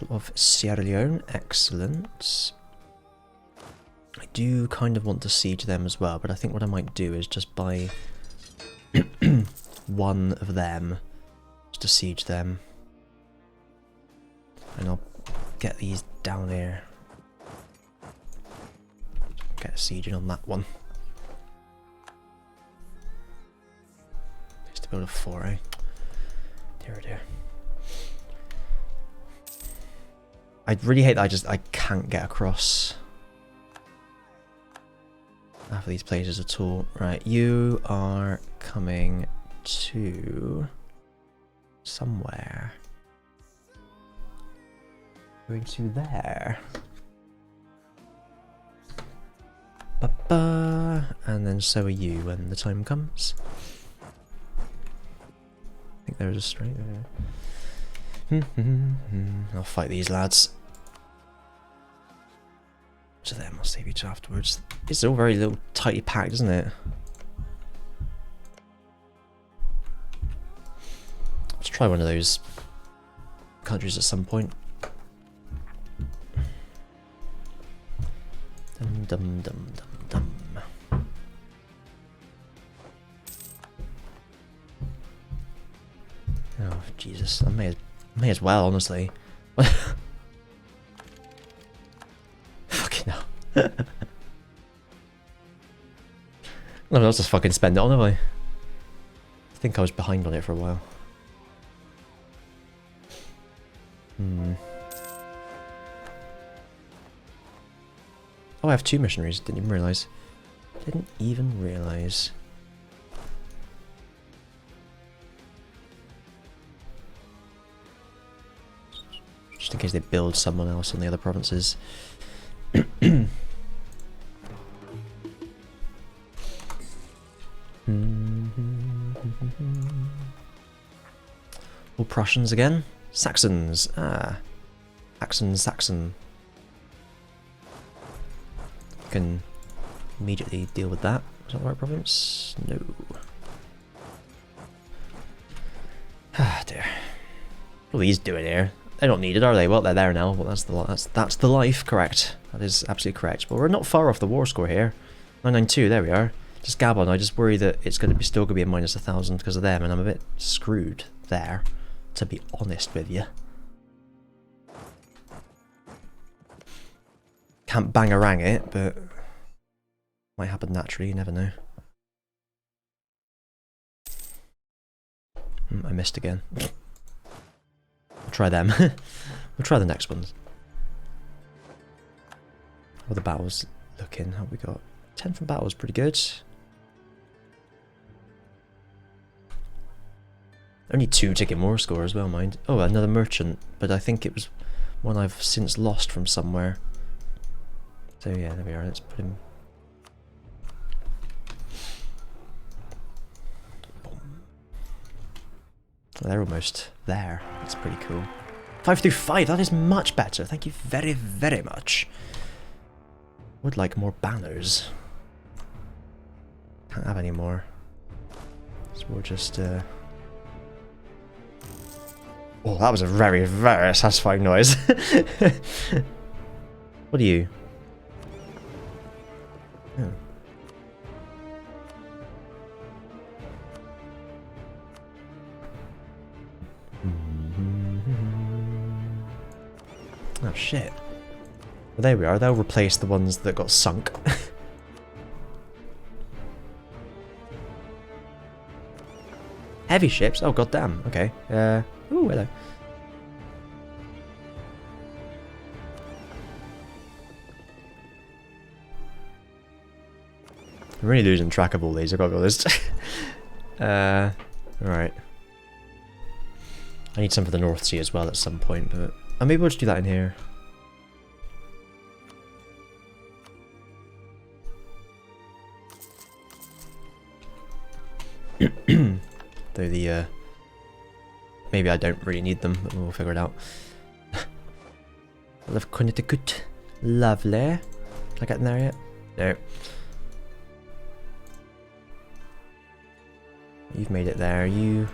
Of Sierra Leone, excellent. I do kind of want to siege them as well, but I think what I might do is just buy one of them, just to siege them. And I'll get these down here. Get sieging on that one. Just to build a 4, eh? Dear oh dear. I really hate that I can't get across half of these places at all. Right, you are coming to somewhere. Going to there. Ba-ba. And then so are you when the time comes. I think there is a strait there. I'll fight these lads. To them, I'll save you to afterwards. It's all very little tightly packed, isn't it? Let's try one of those countries at some point. Dum dum dum dum dum. Oh Jesus! I may as well, honestly. Fucking hell. I'll just fucking spend it on, have I? I think I was behind on it for a while. Oh, I have 2 missionaries. Didn't even realise. Didn't even realise. Just in case they build someone else in the other provinces. All Prussians again? Saxons. Ah. Saxon. Can immediately deal with that. Is that the right province? No. Ah dear. What are these doing here? They're not needed, are they? Well, they're there now. Well, that's the life. Correct. That is absolutely correct. But we're not far off the war score here. 992. There we are. Just Gabon. I just worry that it's going to be still going to be a minus 1,000 because of them, and I'm a bit screwed there. To be honest with you. Can't bangarang it, but might happen naturally. You never know. I missed again. We'll try them. We'll try the next ones. How are the battles looking? How have we got? 10 from battles, pretty good. Only 2 taking war score as well, mind. Oh, another merchant, but I think it was one I've since lost from somewhere. So yeah, there we are. Let's put him. Boom. They're almost there. That's pretty cool. 5 through 5. That is much better. Thank you very, very much. Would like more banners. Can't have any more. So we'll just. Oh, that was a very, very satisfying noise. What are you? Oh. Oh shit. Well, there we are. They'll replace the ones that got sunk. Heavy ships? Oh, goddamn. Okay. Ooh, hello. I'm really losing track of all these, I've got to be honest. Right. I need some for the North Sea as well at some point, but... Oh, maybe we'll just do that in here. Though the, maybe I don't really need them, but we'll figure it out. I love Connecticut. Lovely. Can I get in there yet? No. You've made it there. You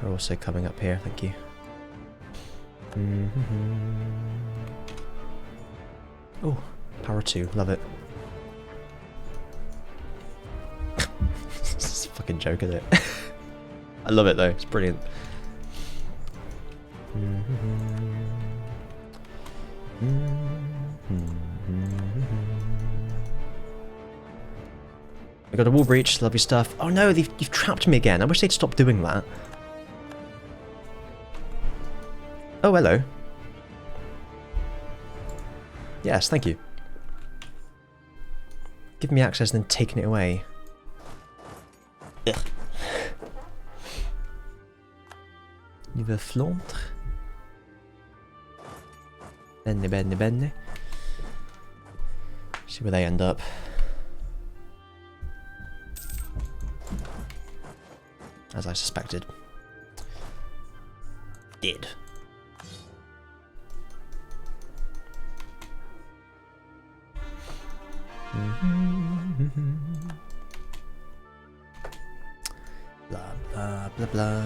are also coming up here. Thank you. Oh, power 2. Love it. This is a fucking joke, isn't it? I love it though. It's brilliant. I got a wall breach, lovely stuff. Oh no, you've trapped me again. I wish they'd stop doing that. Oh, hello. Yes, thank you. Give me access and then taking it away. Ugh. Nieuwe Flandre. Benne, benne, benne. See where they end up. As I suspected. Did. Blah blah blah blah.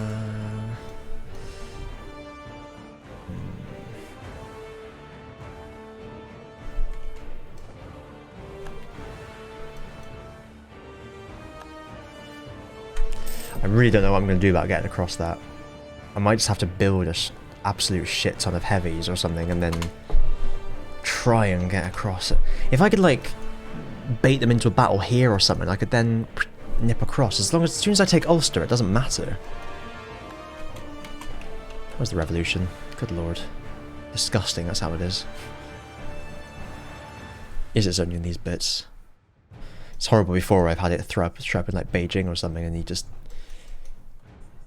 I really don't know what I'm going to do about getting across that. I might just have to build a absolute shit ton of heavies or something and then try and get across it. If I could like bait them into a battle here or something, I could then nip across. As soon as I take Ulster, it doesn't matter. Where's the revolution? Good lord. Disgusting, that's how it is. It's only in these bits. It's horrible before I've had it throw up in like Beijing or something and he just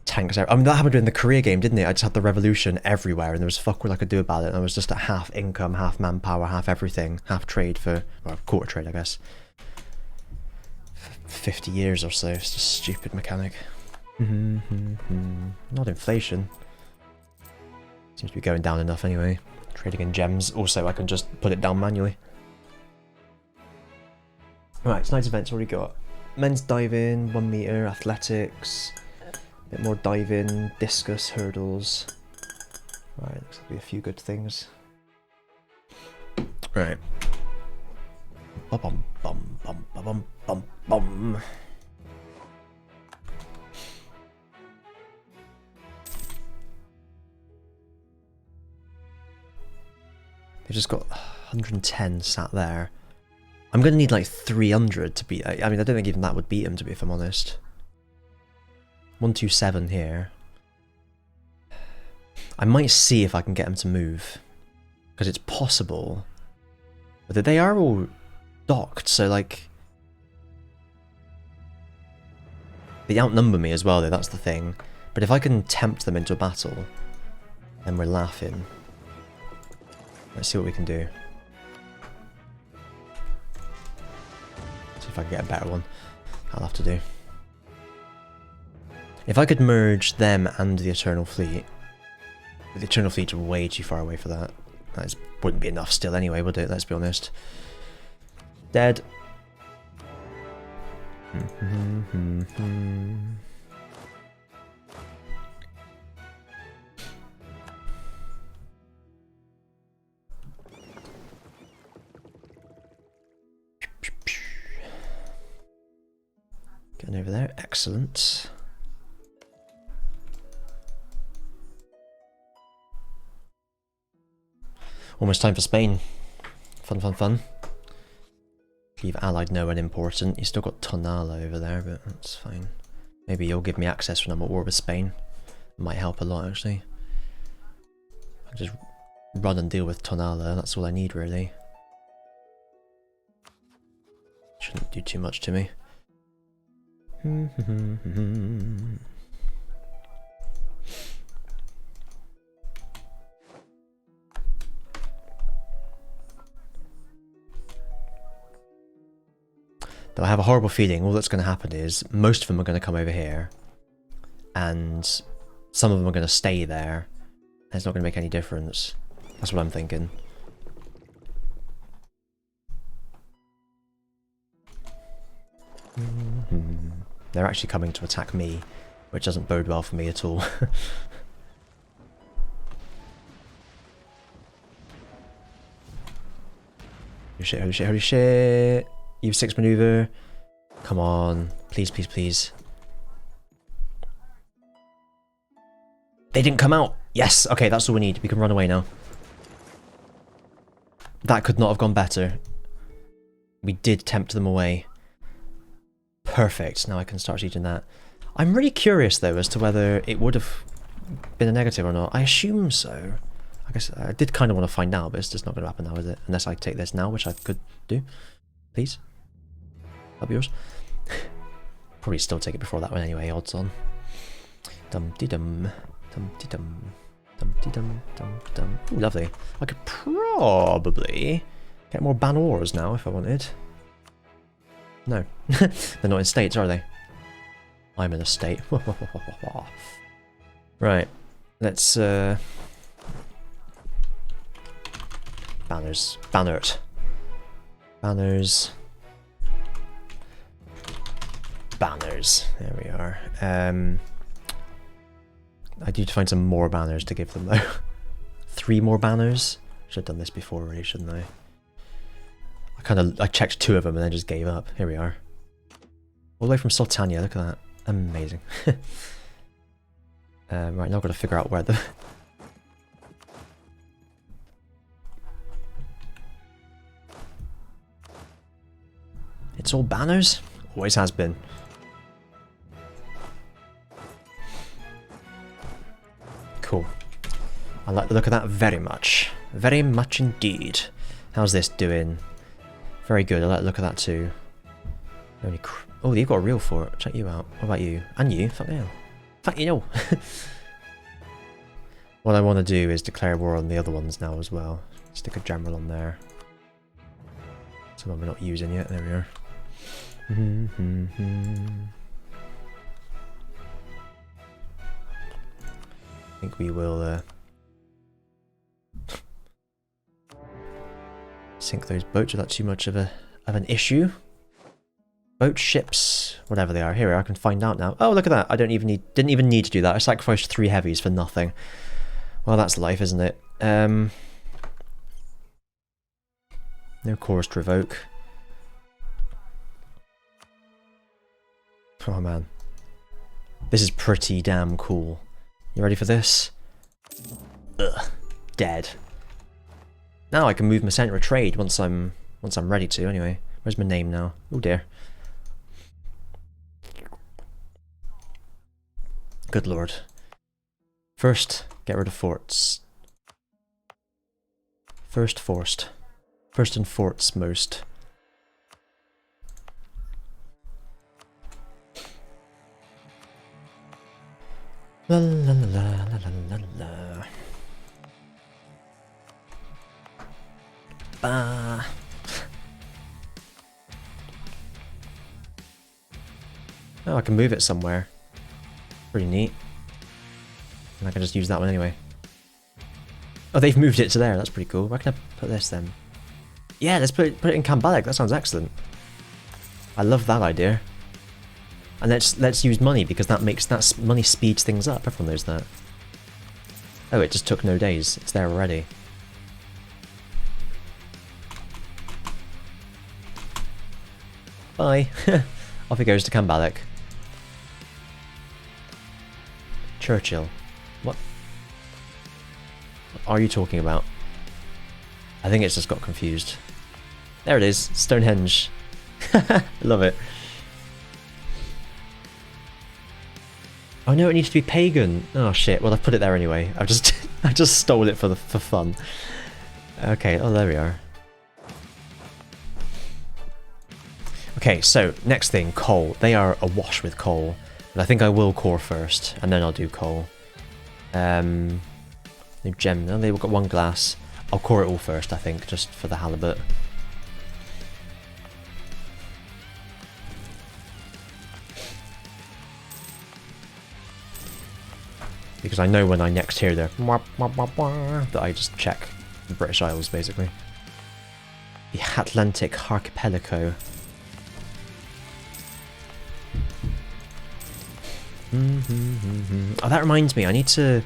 tanks out. I mean, that happened in the Korea game, didn't it? I just had the revolution everywhere and there was fuck all I could do about it. And I was just at half income, half manpower, half everything, half trade for, well, quarter trade, I guess. For 50 years or so. It's just a stupid mechanic. Not inflation. Seems to be going down enough anyway. Trading in gems. Also, I can just put it down manually. Right, tonight's events, what do we got? Men's diving, 1 meter, athletics. Bit more diving, discus, hurdles. Right, looks like a few good things. Right. Bum bum bum bum bum bum. They've just got 110 sat there. I'm gonna need like 300 to beat. I mean, I don't think even that would beat him, to be, if I'm honest. 127 here. I might see if I can get him to move, because it's possible. But they are all docked, so like they outnumber me as well, though. That's the thing. But if I can tempt them into a battle, then we're laughing. Let's see what we can do. See if I can get a better one. I'll have to do. If I could merge them and the Eternal Fleet, but the Eternal Fleet's way too far away for that. That wouldn't be enough still anyway, would it? Let's be honest. Dead. Getting over there, excellent. Almost time for Spain. Fun, fun, fun. Leave allied no unimportant. You still got Tonala over there, but that's fine. Maybe you'll give me access when I'm at war with Spain. Might help a lot, actually. I'll just run and deal with Tonala, that's all I need, really. Shouldn't do too much to me. Though I have a horrible feeling all that's going to happen is most of them are going to come over here and some of them are going to stay there and it's not going to make any difference. That's what I'm thinking. They're actually coming to attack me, which doesn't bode well for me at all. Holy shit, holy shit, holy shit! EU6 maneuver. Come on. Please, please, please. They didn't come out! Yes! Okay, that's all we need. We can run away now. That could not have gone better. We did tempt them away. Perfect. Now I can start using that. I'm really curious though as to whether it would have been a negative or not. I assume so. I guess I did kind of want to find out, but it's just not going to happen now, is it? Unless I take this now, which I could do. Please. That'll be yours. Probably still take it before that one anyway, odds on. Dum-de-dum. Dum-de-dum. Dum-de-dum. Dum-dum. Ooh, lovely. I could probably get more Banors now if I wanted. No. They're not in states, are they? I'm in a state. Right. Let's, banners. Bannert. Banners. Banners. There we are. I need to find some more banners to give them, though. 3 more banners? Should have done this before, really, shouldn't I? I checked 2 of them and then just gave up. Here we are. All the way from Sultania, look at that. Amazing. Right, now I've got to figure out where the... It's all banners? Always has been. Cool. I like the look of that very much. Very much indeed. How's this doing? Very good, I like the look of that too. Oh, you've got a reel for it. Check you out. What about you? And you? Fuck you. Fuck you, no. What I want to do is declare war on the other ones now as well. Stick a general on there. Some of them we're not using yet. There we are. I think we will sink those boats without too much of an issue. Boat, ships, whatever they are. Here I can find out now. Oh, look at that! I didn't even need to do that. I sacrificed 3 heavies for nothing. Well, that's life, isn't it? No cores to revoke. Oh man, this is pretty damn cool. You ready for this? Ugh, dead. Now I can move my centre of trade once I'm ready to. Anyway, where's my name now? Oh dear. Good lord. First, get rid of forts. First forced. First and forts most. La la la la la la la. Bah. Oh, I can move it somewhere. Pretty neat. And I can just use that one anyway. Oh, they've moved it to there. That's pretty cool. Where can I put this then? Yeah, let's put it in Cambalek. That sounds excellent. I love that idea. And let's use money because that money speeds things up. Everyone knows that. Oh, it just took no days. It's there already. Bye. Off he goes to Cambalek. Churchill. What are you talking about? I think it's just got confused. There it is, Stonehenge. Love it. Oh no, it needs to be pagan. Oh shit, well I put it there anyway. I just stole it for fun. Okay, oh there we are. Okay, so next thing, coal. They are awash with coal. But I think I will core first, and then I'll do coal. New gem, no, they've got 1 glass. I'll core it all first, I think, just for the halibut. Because I know when I next hear the that I just check the British Isles, basically. The Atlantic Archipelago. Oh, that reminds me, I need to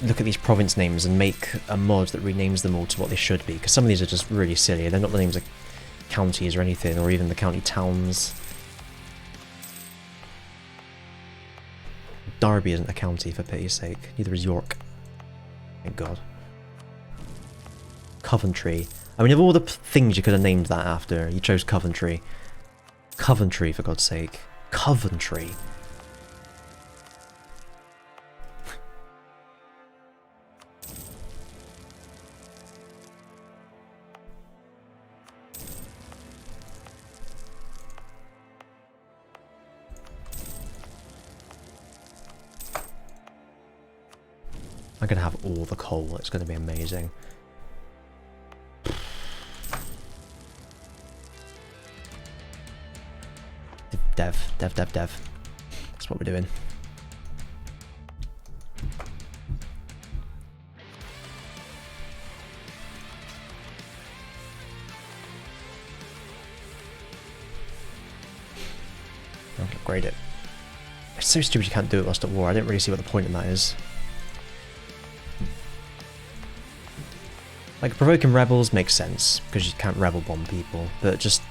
look at these province names and make a mod that renames them all to what they should be, because some of these are just really silly. They're not the names of counties or anything, or even the county towns. Derby isn't a county, for pity's sake. Neither is York. Thank God. Coventry. I mean, of all the things you could have named that after, you chose Coventry. Coventry, for God's sake. Coventry. I'm gonna have all the coal, it's gonna be amazing. Dev. That's what we're doing. I'll upgrade it. It's so stupid you can't do it whilst at war. I don't really see what the point in that is. Like, provoking rebels makes sense, because you can't rebel bomb people, but just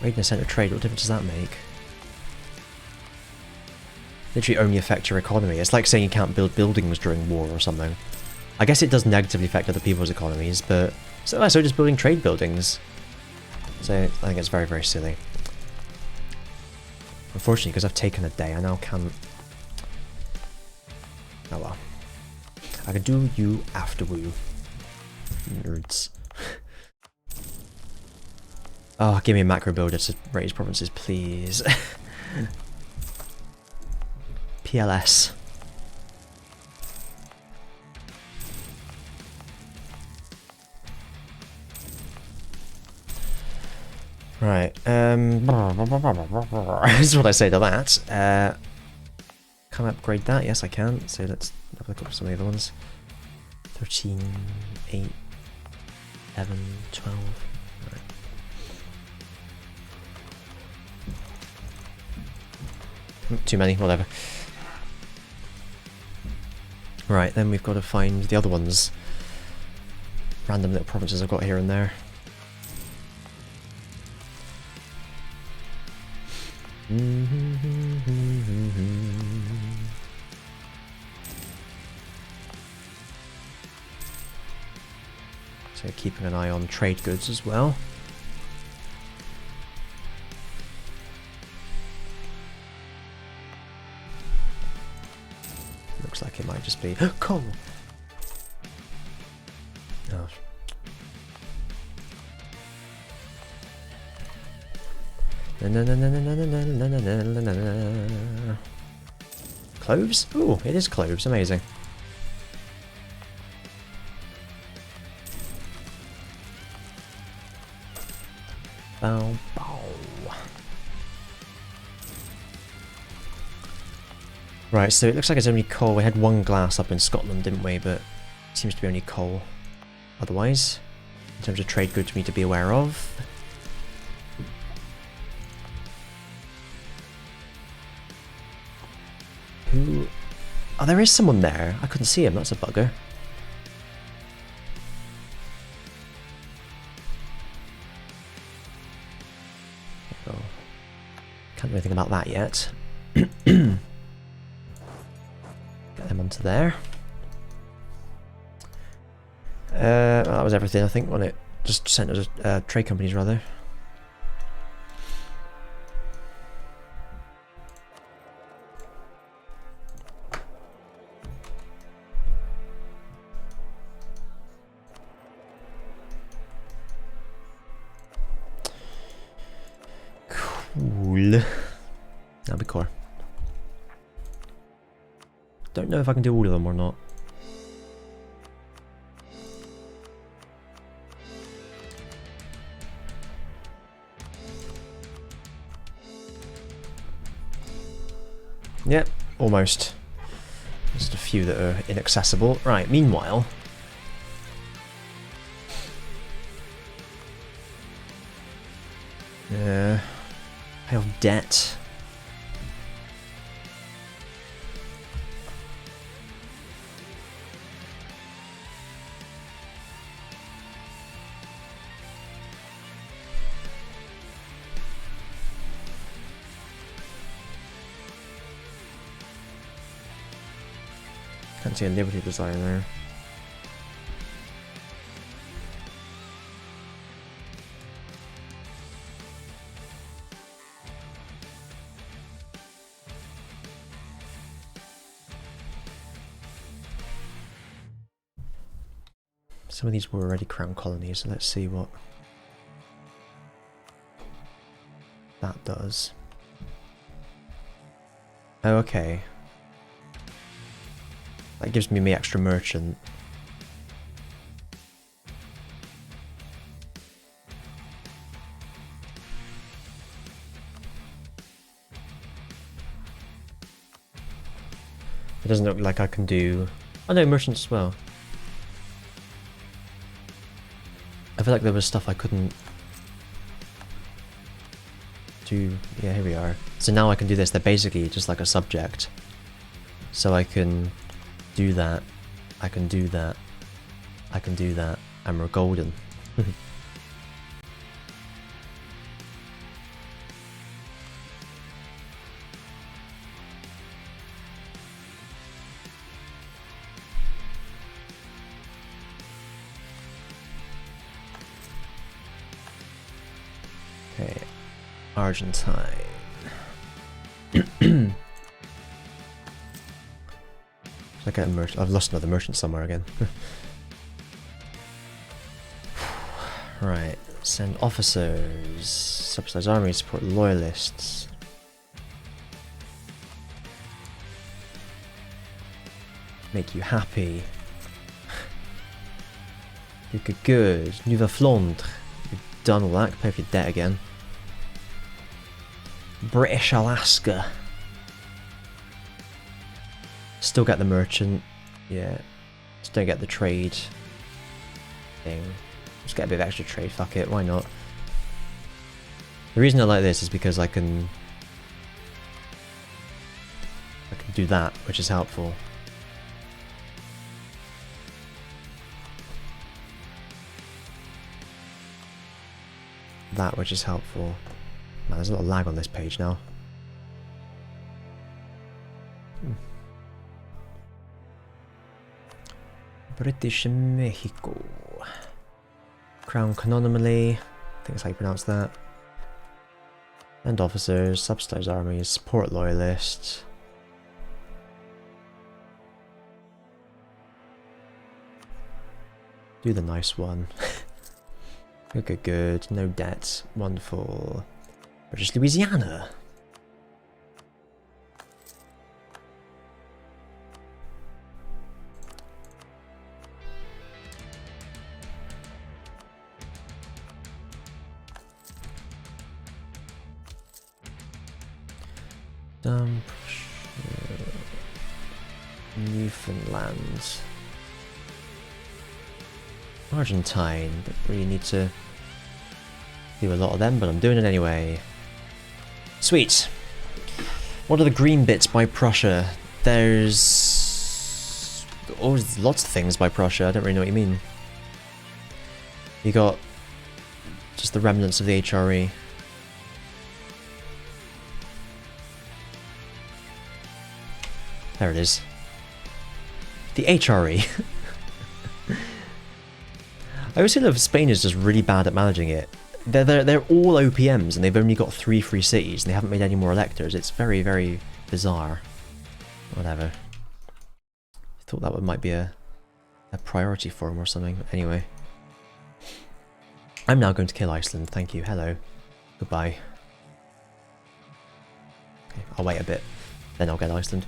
raiding a centre of trade, what difference does that make? Literally only affect your economy. It's like saying you can't build buildings during war or something. I guess it does negatively affect other people's economies, but so just building trade buildings. So I think it's very, very silly. Unfortunately, because I've taken a day, I now can't... Oh well. I can do you after woo. Nerds. Oh, give me a macro builder to raise provinces, please. PLS. Right, this is what I say to that. Can I upgrade that? Yes, I can. So let's have a look at some of the other ones. 13, 8, 11, 12. Right. Too many, whatever. Right, then we've got to find the other ones. Random little provinces I've got here and there. So keeping an eye on trade goods as well. Looks like it might just be coal. Oh. Cloves? Ooh, it is cloves. Amazing. Bow, bow. Right, so it looks like it's only coal. We had 1 glass up in Scotland, didn't we? But it seems to be only coal. Otherwise, in terms of trade goods we need to be aware of. Who? Oh, there is someone there. I couldn't see him. That's a bugger. Oh, can't do anything about that yet. Get them onto there. That was everything, I think, wasn't it? Just centers, trade companies rather. Cool. That'll be cool. Don't know if I can do all of them or not. Yep, almost. Just a few that are inaccessible. Right, meanwhile... pay off debt. Can't see a Liberty Desire there. Some of these were already crown colonies, so let's see what that does. Oh, okay. That gives me extra merchant. It doesn't look like I can do... Oh no, merchants as well. I feel like there was stuff I couldn't do. Yeah, here we are. So now I can do this. They're basically just like a subject. So I can do that. I can do that. I can do that. And we're golden. Okay, Argentine. I get a merchant. I've lost another merchant somewhere again. Right, send officers, subsidize army, support loyalists. Make you happy. You good, good. Nouvelle Flandre. Done all that, pay for your debt again. British Alaska. Still get the merchant. Yeah. Just don't get the trade thing. Just get a bit of extra trade, fuck it, why not? The reason I like this is because I can do that, which is helpful. That which is helpful. Man, there's a lot of lag on this page now. British Mexico. Crown Canonomaly. I think that's how you pronounce that. And officers, subsidize armies, support loyalists. Do the nice one. Good, good, good. No debts. Wonderful. British Louisiana. Newfoundland. Argentine. Don't really need to do a lot of them, but I'm doing it anyway. Sweet. What are the green bits by Prussia? There's lots of things by Prussia. I don't really know what you mean. You got just the remnants of the HRE. There it is. The HRE. I always feel like Spain is just really bad at managing it. They're all OPMs and they've only got 3 free cities and they haven't made any more electors. It's very, very bizarre. Whatever. I thought that might be a priority for them or something. Anyway. I'm now going to kill Iceland. Thank you. Hello. Goodbye. Okay, I'll wait a bit. Then I'll get Iceland.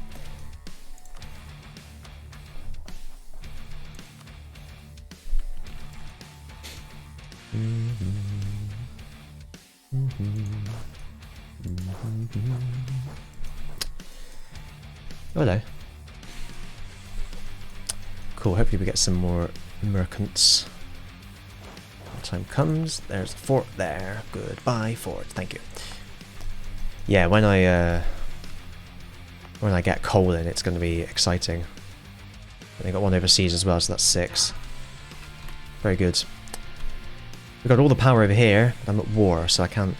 Hello. Cool, hopefully we get some more merchants. When time comes, there's a fort there. Goodbye, fort. Thank you. Yeah, when I get coal in, it's going to be exciting. They got one overseas as well, so that's 6. Very good. We've got all the power over here. I'm at war, so I can't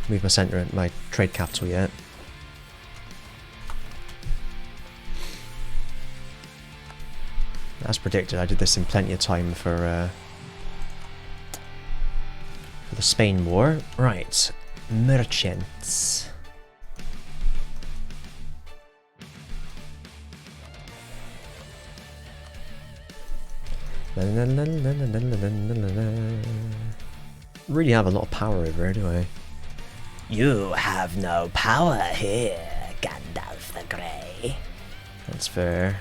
move my centre and my trade capital yet. As predicted, I did this in plenty of time for the Spain war. Right, merchants. Really have a lot of power over here, do I? You have no power here, Gandalf the Grey. That's fair.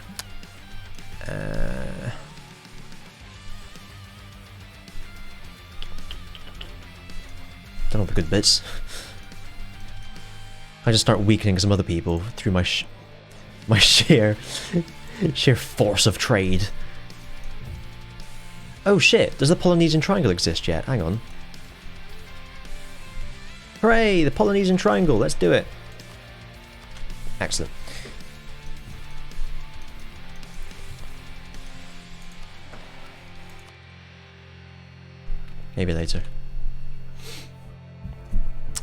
Done all the good bits. I just start weakening some other people through my sheer force of trade. Oh shit, does the Polynesian Triangle exist yet? Hang on. Hooray, the Polynesian Triangle, let's do it. Excellent. Maybe later.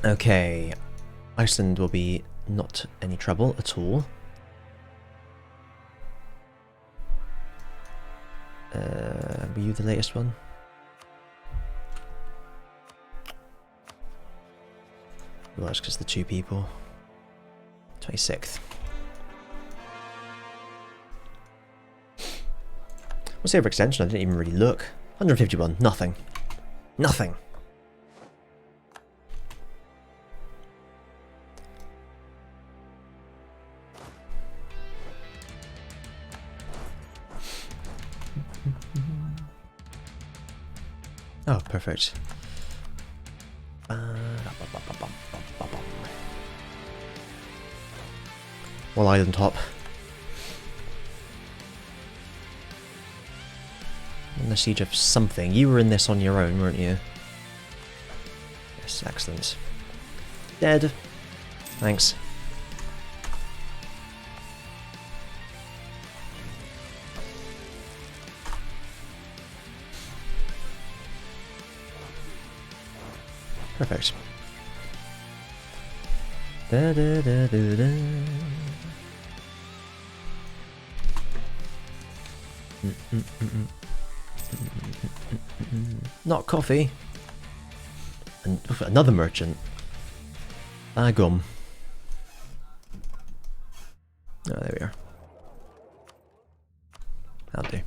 Okay, Iceland will be not any trouble at all. Were you the latest one? Well, that's because the 2 people. 26th. What's the overextension? I didn't even really look. 151. Nothing. Nothing. Oh, perfect. One island top. In the siege of something. You were in this on your own, weren't you? Yes, excellent. Dead. Thanks. Perfect. Da, da, da, da, da. Not coffee. And another merchant. Ah, gum. Oh, there we are. That'll do.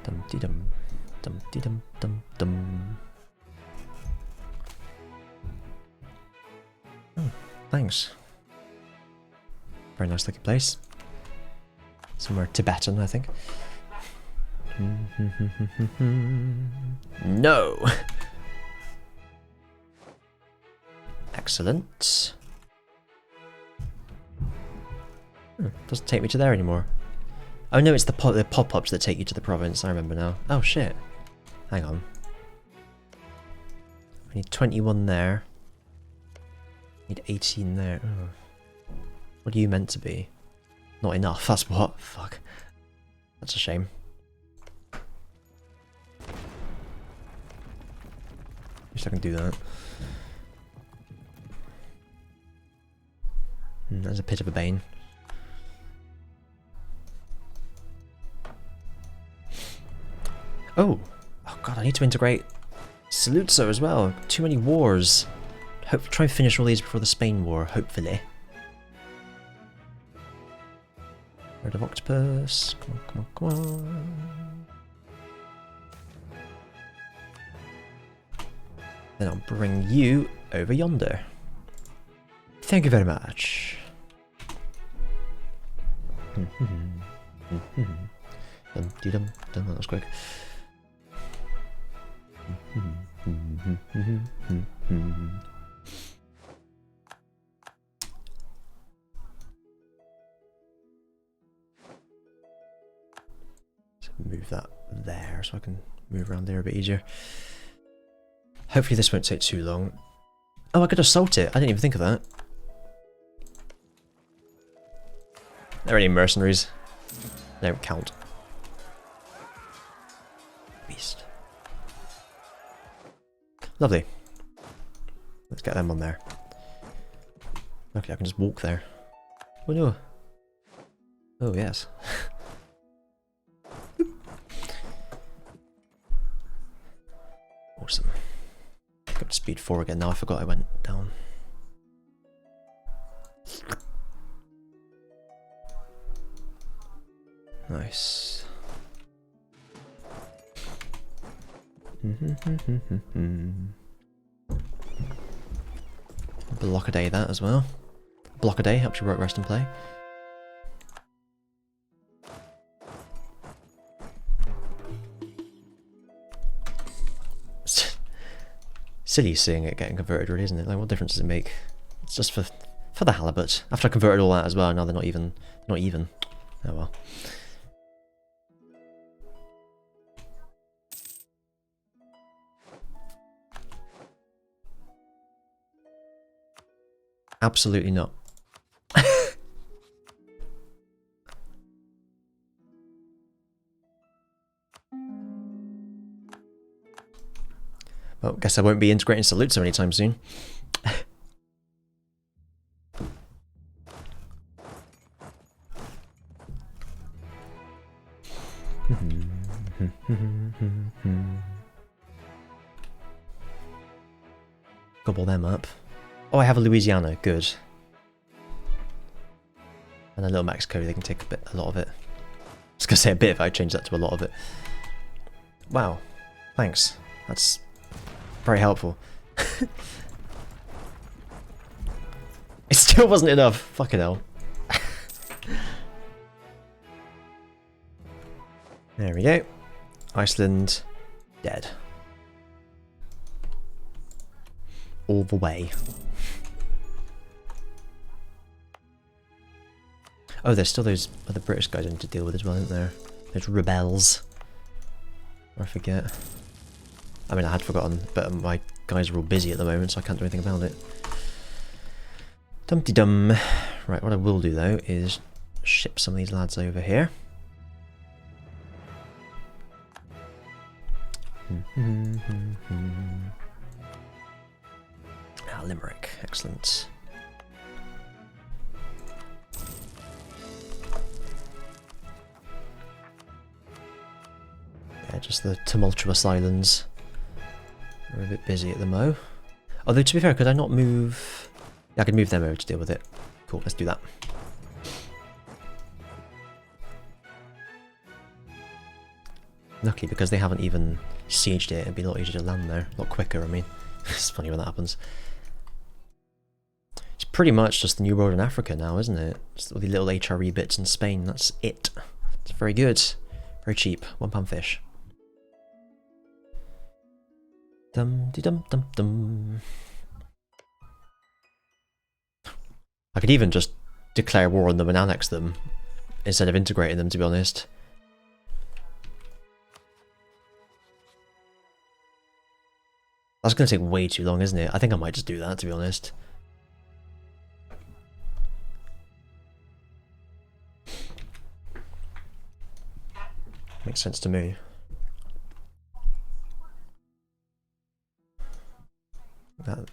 Dum dee dum. Dum dee dum dum dum. Oh, thanks. Very nice looking place. Somewhere Tibetan, I think. No! Excellent. Doesn't take me to there anymore. Oh no, it's the pop-ups that take you to the province. I remember now. Oh shit. Hang on. I need 21 there. I need 18 there. Oh. What are you meant to be? Not enough, that's what? Fuck. That's a shame. At least I can do that. That's a bit of a bane. Oh! Oh god, I need to integrate Saluzzo as well. Too many wars. Hope try and finish all these before the Spain War, hopefully. Bird of Octopus. Come on, come on, come on. Then I'll bring you over yonder. Thank you very much. That was quick. Move that there so I can move around there a bit easier. Hopefully this won't take too long. Oh, I could assault it. I didn't even think of that. They're any mercenaries. They don't count. Beast. Lovely. Let's get them on there. Okay, I can just walk there. Oh no. Oh yes. Awesome. Got to speed 4 again now. I forgot I went down. Nice. Block a day that as well. Block a day helps you work, rest and play. Silly seeing it getting converted, really, isn't it? Like, what difference does it make? It's just for the halibut. After I converted all that as well, now they're not even. Oh well. Absolutely not. Well, guess I won't be integrating Saluzzo anytime soon. Gobble them up. Oh, I have a Louisiana. Good. And a little Mexico. They can take a lot of it. I was gonna say a bit if I change that to a lot of it. Wow. Thanks. That's very helpful. It still wasn't enough. Fucking hell. There we go. Iceland dead. All the way. Oh, there's still those other British guys I need to deal with as well, isn't there? Those rebels. I forget. I mean, I had forgotten, but my guys are all busy at the moment, so I can't do anything about it. Dum-de-dum. Right, what I will do, though, is ship some of these lads over here. Ah, Limerick. Excellent. Yeah, just the tumultuous islands. We're a bit busy at the mo. Although, to be fair, could I not move... Yeah, I could move them over to deal with it. Cool, let's do that. Luckily, because they haven't even sieged it, it'd be a lot easier to land there. A lot quicker, I mean. It's funny when that happens. It's pretty much just the New World in Africa now, isn't it? Just all the little HRE bits in Spain, that's it. It's very good. Very cheap. £1 fish. Dum-de-dum-dum-dum. I could even just declare war on them and annex them instead of integrating them, to be honest. That's going to take way too long, isn't it? I think I might just do that, to be honest. Makes sense to me.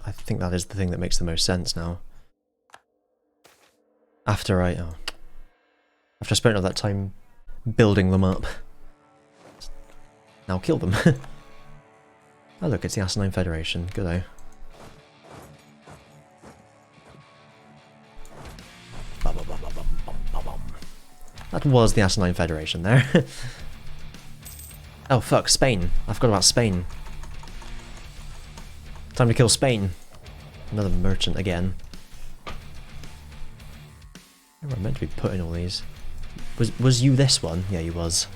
I think that is the thing that makes the most sense now. After I spent all that time building them up. Now kill them. Oh look, it's the Asinine Federation. Good That was the Asinine Federation there. Oh fuck, Spain. I forgot about Spain. Time to kill Spain. Another merchant again. Where am I meant to be putting all these? Was you this one? Yeah, you was.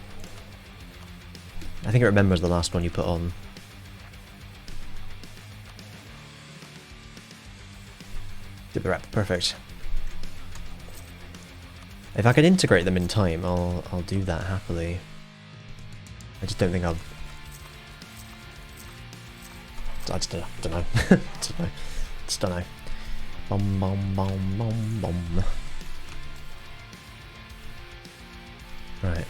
I think it remembers the last one you put on. Did the rep, perfect. If I can integrate them in time, I'll do that happily. I just don't think I'll... I just don't know. Just don't know. Bum bum bum bum bum. Right.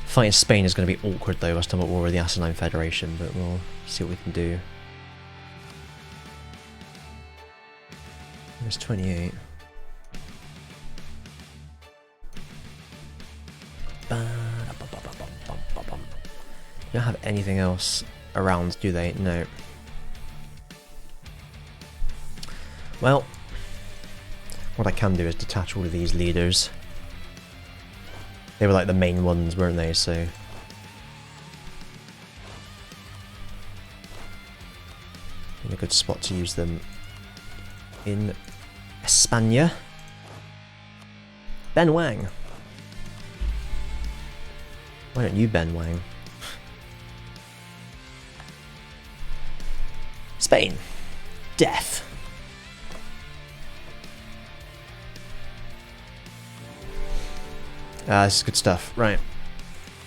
Fighting Spain is going to be awkward though, whilst I'm at war with the Asinine Federation, but we'll see what we can do. There's 28. They don't have anything else around, do they? No. Well, what I can do is detach all of these leaders. They were like the main ones, weren't they? So in a good spot to use them in España. Ben Wang. Why don't you Ben Wang? Spain. Death. This is good stuff. Right.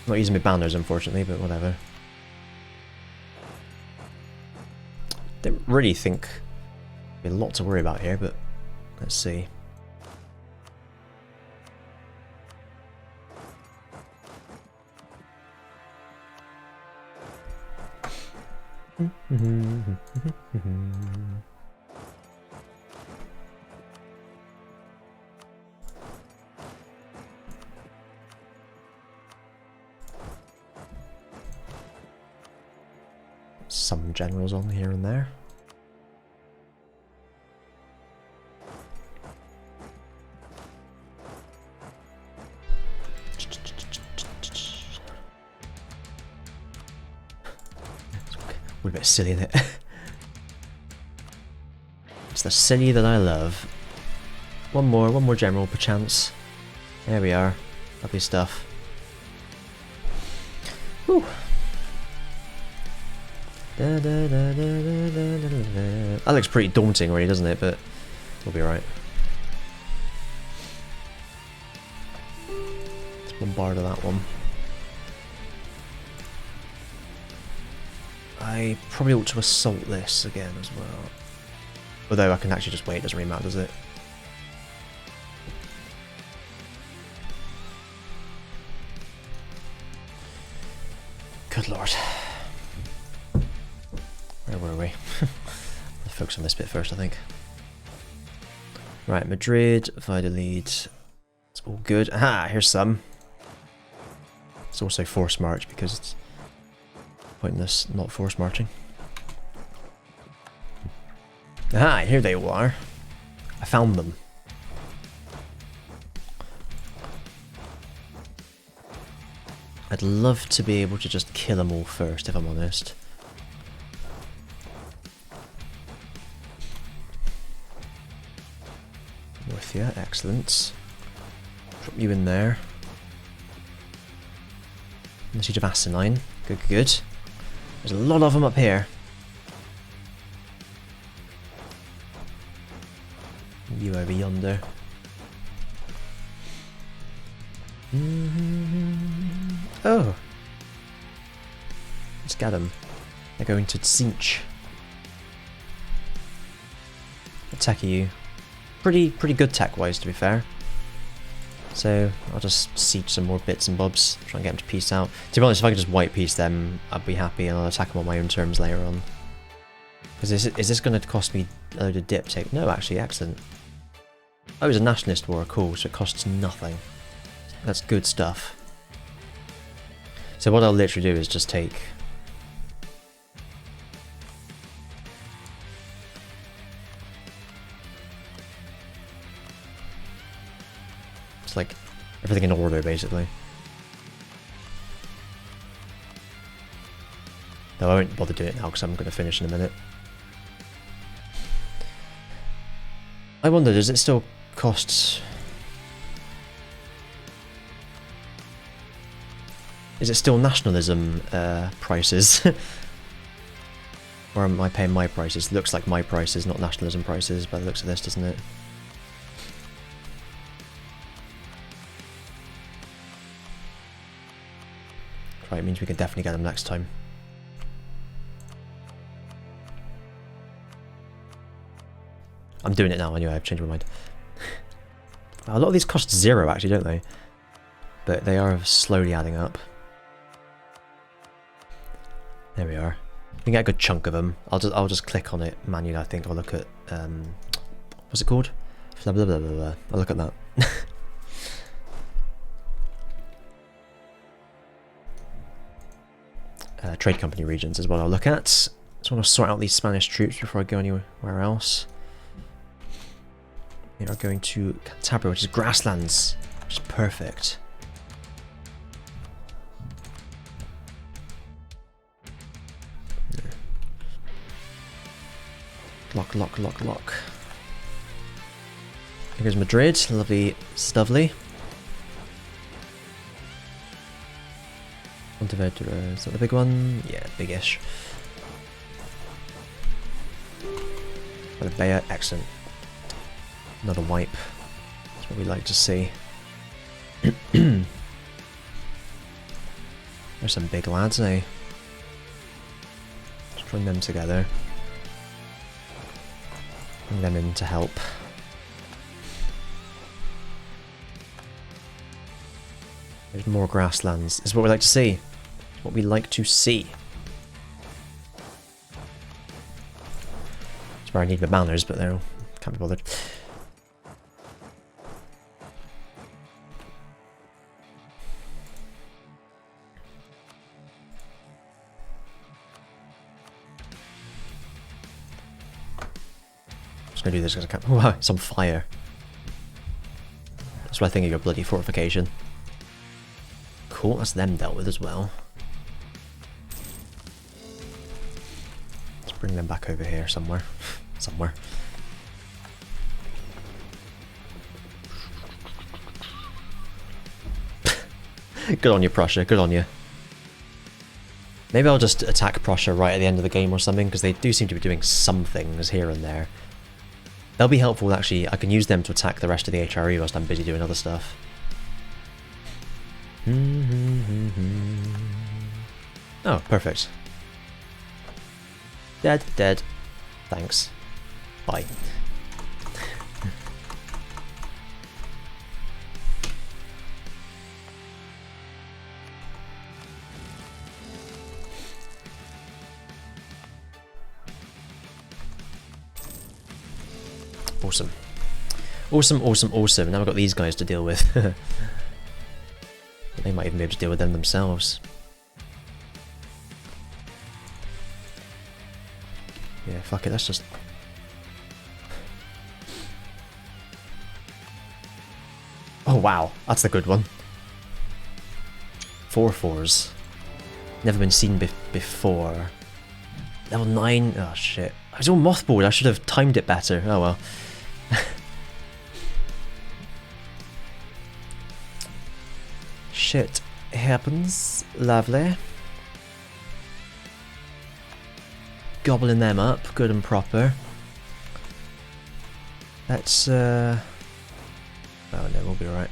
Not using my banners, unfortunately, but whatever. Don't really think there'll be a lot to worry about here, but let's see. Some generals on here and there. We're a bit silly, isn't it? It's the silly that I love. One more general perchance. There we are. Lovely stuff. Whew. That looks pretty daunting already, doesn't it? But we'll be alright. Let's bombard that one. I probably ought to assault this again as well. Although I can actually just wait, it doesn't really matter, does it? Good lord. Where were we? Let's focus on this bit first, I think. Right, Madrid, Valladolid. It's all good. Aha, here's some. It's also force march because it's pointless not force marching. Aha, here they all are. I found them. I'd love to be able to just kill them all first, if I'm honest. Northia, excellent. Drop you in there. The Siege of Asinine. Good, good. There's a lot of them up here. You over yonder. Oh! Let's get them. They're going to Tsinch. Attack you. Pretty good tech-wise, to be fair. So I'll just siege some more bits and bobs, try and get them to peace out. To be honest, if I could just white peace them, I'd be happy, and I'll attack them on my own terms later on. Because is this going to cost me a load of diptych? No, actually, excellent. Oh, it was a nationalist war, cool, so it costs nothing. That's good stuff. So what I'll literally do is just take... It's like everything in order, basically. No, I won't bother doing it now because I'm going to finish in a minute. I wonder, does it still cost... Is it still nationalism prices? Or am I paying my prices? Looks like my prices, not nationalism prices by the looks of this, doesn't it? Right, it means we can definitely get them next time. I'm doing it now anyway, I've changed my mind. A lot of these cost 0 actually, don't they? But they are slowly adding up. There we are. We can get a good chunk of them. I'll just click on it manually, I think. I'll look at what's it called? Blah blah blah blah blah. I'll look at that. Trade company regions is what I'll look at. Just want to sort out these Spanish troops before I go anywhere else. We are going to Cantabria, which is grasslands, which is perfect. Lock, lock, lock, lock. Here goes Madrid, lovely, lovely. Pontevedra, is that the big one? Yeah, big-ish. Marbella, excellent. Another wipe. That's what we like to see. There's some big lads, eh? Let's bring them together. Bring them in to help. There's more grasslands. This is what we like to see. What we like to see. That's where I need my manners, but they can't be bothered. I'm just gonna do this because I can't. Oh, it's on fire. That's what I think of your bloody fortification. Cool, that's them dealt with as well. Let's bring them back over here somewhere. Somewhere. Good on you, Prussia, good on you. Maybe I'll just attack Prussia right at the end of the game or something, because they do seem to be doing some things here and there. They'll be helpful, actually. I can use them to attack the rest of the HRE whilst I'm busy doing other stuff. Oh, perfect. Dead, dead. Thanks. Bye. Awesome. Awesome, awesome, awesome. Now I've got these guys to deal with. They might even be able to deal with them themselves. Yeah, fuck it, let's just... Oh wow, that's the good one. 4/4s. Never been seen before. Level 9? Oh shit. I was all mothballed, I should have timed it better. Oh well. Shit happens. Lovely. Gobbling them up, good and proper. Let's oh no, we'll be alright.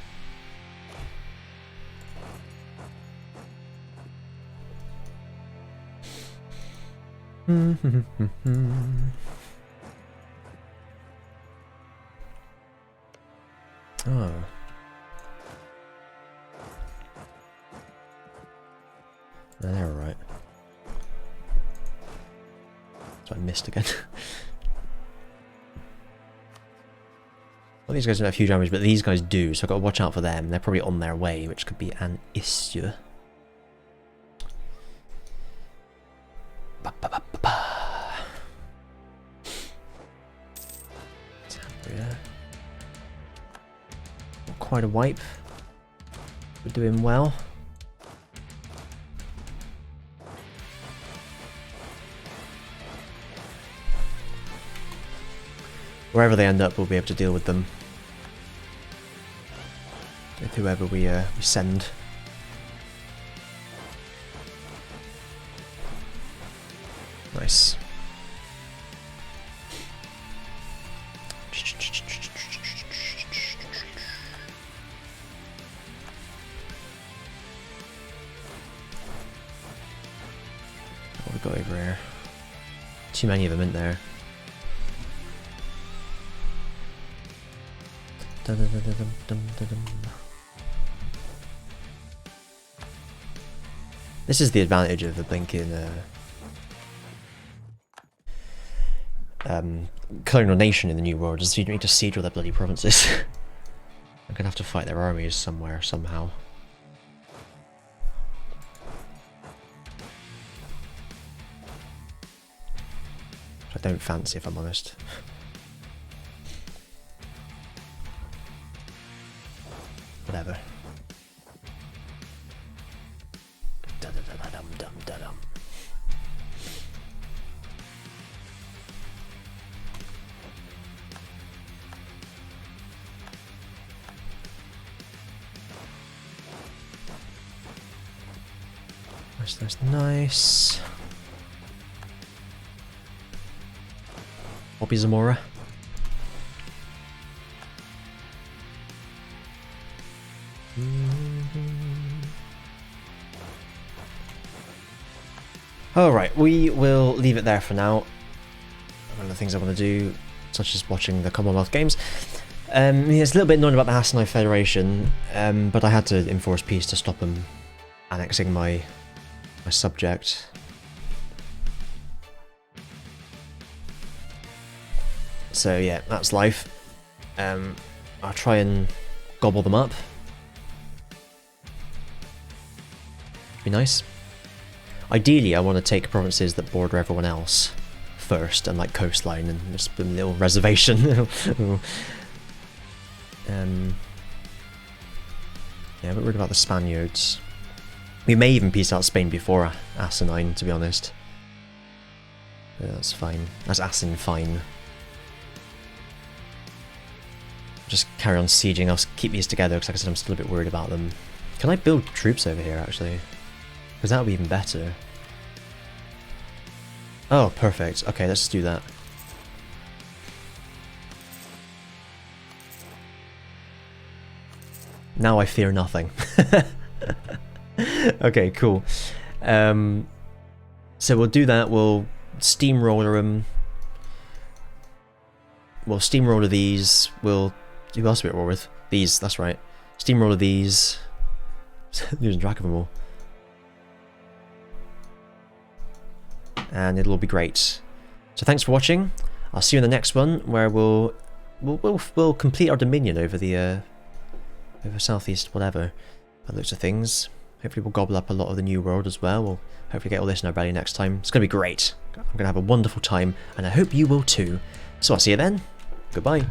Oh. No, they're alright. So I missed again. Well, these guys don't have huge damage, but these guys do, so I've got to watch out for them. They're probably on their way, which could be an issue. quite a wipe. We're doing well. Wherever they end up, we'll be able to deal with them. With whoever we send. Nice. What have we got over here? Too many of them in there. This is the advantage of the blinking colonial nation in the New World, is you don't need to siege all their bloody provinces. I'm gonna have to fight their armies somewhere, somehow. Which I don't fancy, if I'm honest. Whatever. That's nice. Bobby Zamora. Alright, we will leave it there for now. One of the things I want to do, such as watching the Commonwealth Games. It's a little bit annoying about the Hassanite Federation, but I had to enforce peace to stop them annexing my subject. So yeah, that's life. I'll try and gobble them up. Be nice. Ideally, I want to take provinces that border everyone else first, and like coastline, and just a little reservation. Yeah, but worried about the Spaniards. We may even peace out Spain before Asinine, to be honest. But that's fine. That's Asin fine. Just carry on sieging. I'll keep these together because, like I said, I'm still a bit worried about them. Can I build troops over here, actually? Because that would be even better. Oh, perfect. Okay, let's do that. Now I fear nothing. Okay, cool. So we'll do that. We'll steamroller them. We'll steamroller these. We'll... Who else are we at war with? These, that's right. Steamroller these. Losing track of them all. And it'll all be great. So thanks for watching. I'll see you in the next one, where we'll complete our dominion over the over southeast whatever. By the looks of things. Hopefully we'll gobble up a lot of the New World as well. We'll hopefully get all this in our belly next time. It's going to be great. I'm going to have a wonderful time, and I hope you will too. So I'll see you then. Goodbye.